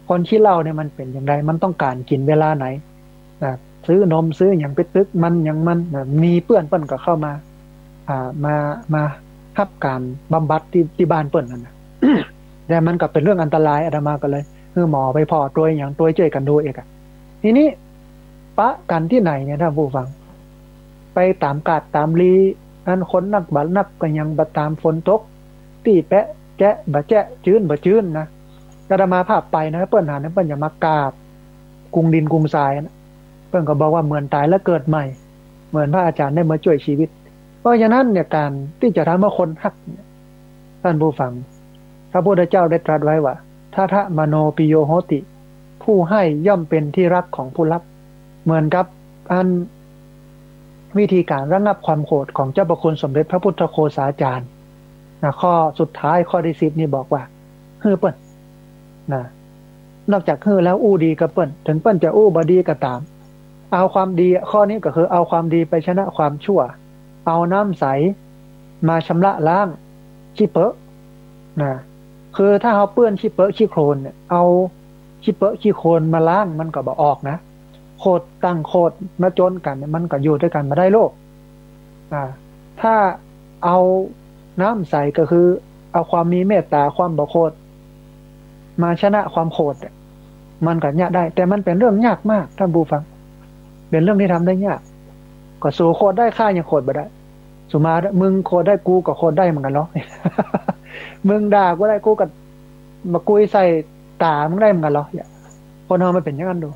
คนที่เหล้าเนี่ยมันเป็นอย่างไรมันต้องการกินเวลาไหนซื้อนมซื้ออย่างไปตึกมันอย่างมันมีเพื่อนเปิ้นก็เข้ามามารับการบำบัดที่บ้านเปิ้นนั่นนะ แต่มันก็เป็นเรื่องอันตรายอาตมาก็เลยคือหมอไปพอตัวอย่างตัวช่วยกันดูเองอะทีนี้ปะกันที่ไหนเนี่ยท่านผู้ฟังไปตามกาดตามลีอันคนนักบัลนักก็ยังบะตามฝนตกตีแปะแจะบะแจะจื้นบะจื้นนะอาตมาภาพไปนะเปิ้นหาเนี่ยเปิ้นอย่ามากราบกรุงดินกรุงทรายนะเปิ้นก็บอกว่าเหมือนตายแล้วเกิดใหม่เหมือนพระอาจารย์ได้มาช่วยชีวิตเพราะฉะนั้นเนี่ยการที่จะทำให้คนฮักท่านผู้ฟังพระพุทธเจ้าได้ตรัสไว้ว่าทัทะมโนปิโยโหติผู้ให้ย่อมเป็นที่รักของผู้รับเหมือนกับอันวิธีการระงับความโกรธของเจ้าพระคุณสมเด็จพระพุทธโฆษาจารย์ข้อสุดท้ายข้อที่10นี่บอกว่าฮือเปิ้นนอกจากฮือแล้วอู้ดีกับเปิ้นถึงเปิ้นจะอู้บดีก็ตามเอาความดีข้อนี้ก็คือเอาความดีไปชนะความชั่วเอาน้ำใสมาชำระล้างขี้เปอะคือถ้าเอาเปื้อนขี้เปอะขี้โคลนเนี่ยเอาขี้เปอะขี้โคลนมาล้างมันก็บ่ออกนะโคตรตั้งโคตรมาจนกันมันก็อยู่ด้วยกันมาได้โลกถ้าเอาน้ำใสก็คือเอาความมีเมตตาความบ่โคตรมาชนะความโคตรมันก็ยากได้แต่มันเป็นเรื่องยากมากท่านผู้ฟังเป็นเรื่องที่ทำได้ยากก็สู้โคตรได้ข้ายังโคตรบ่ได้สุมามึงโคตรได้กูก็โคตรได้เหมือนกันเนาะ มึงด่ากูได้กูก็มากุยใส่ตามึงได้เหมือนกันเหรอคนเรามันเป็นอย่างนั้นดู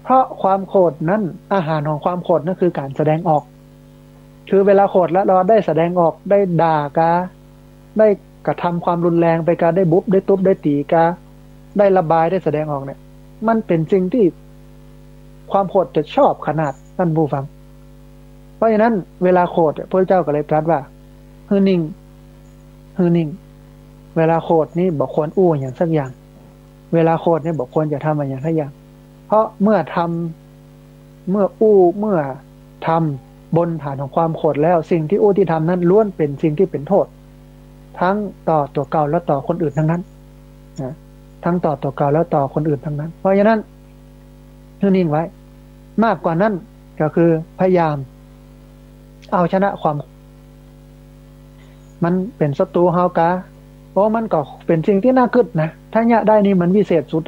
เพราะความโกรธนั้นอาหารของความโกรธนั่นคือการแสดงออกคือเวลาโกรธแล้วเราได้แสดงออกได้ด่ากาได้กระทำความรุนแรงไปกาได้บุบได้ทุบได้ตีกาได้ระบายได้แสดงออกเนี่ยมันเป็นสิ่งที่ความโกรธจะชอบขนาดท่านผู้ฟังเพราะฉะนั้นเวลาโกรธพระเจ้าก็เลยตรัสว่าฮือนิ่งฮือนิ่งเวลาโกรธนี่บอกควรอู้อย่างสักอย่างเวลาโกรธนี่บอกควรจะทำอย่างสักอย่างเพราะเมื่ออู้เมื่อทำบนฐานของความโกรธแล้วสิ่งที่อู้ที่ทำนั้นล้วนเป็นสิ่งที่เป็นโทษทั้งต่อตัวเก่าและต่อคนอื่นทั้งนั้นทั้งต่อตัวเก่าแล้วต่อคนอื่นทั้งนั้นเพราะฉะนั้นฮือนิ่งไว้มากกว่านั้นก็คือพยายามเอาชนะความมันเป็นศัตรูเฮากาเพราะมันก็เป็นสิ่งที่น่าคึดนะถ้าเนี่ยได้นี่มันวิเศษสุด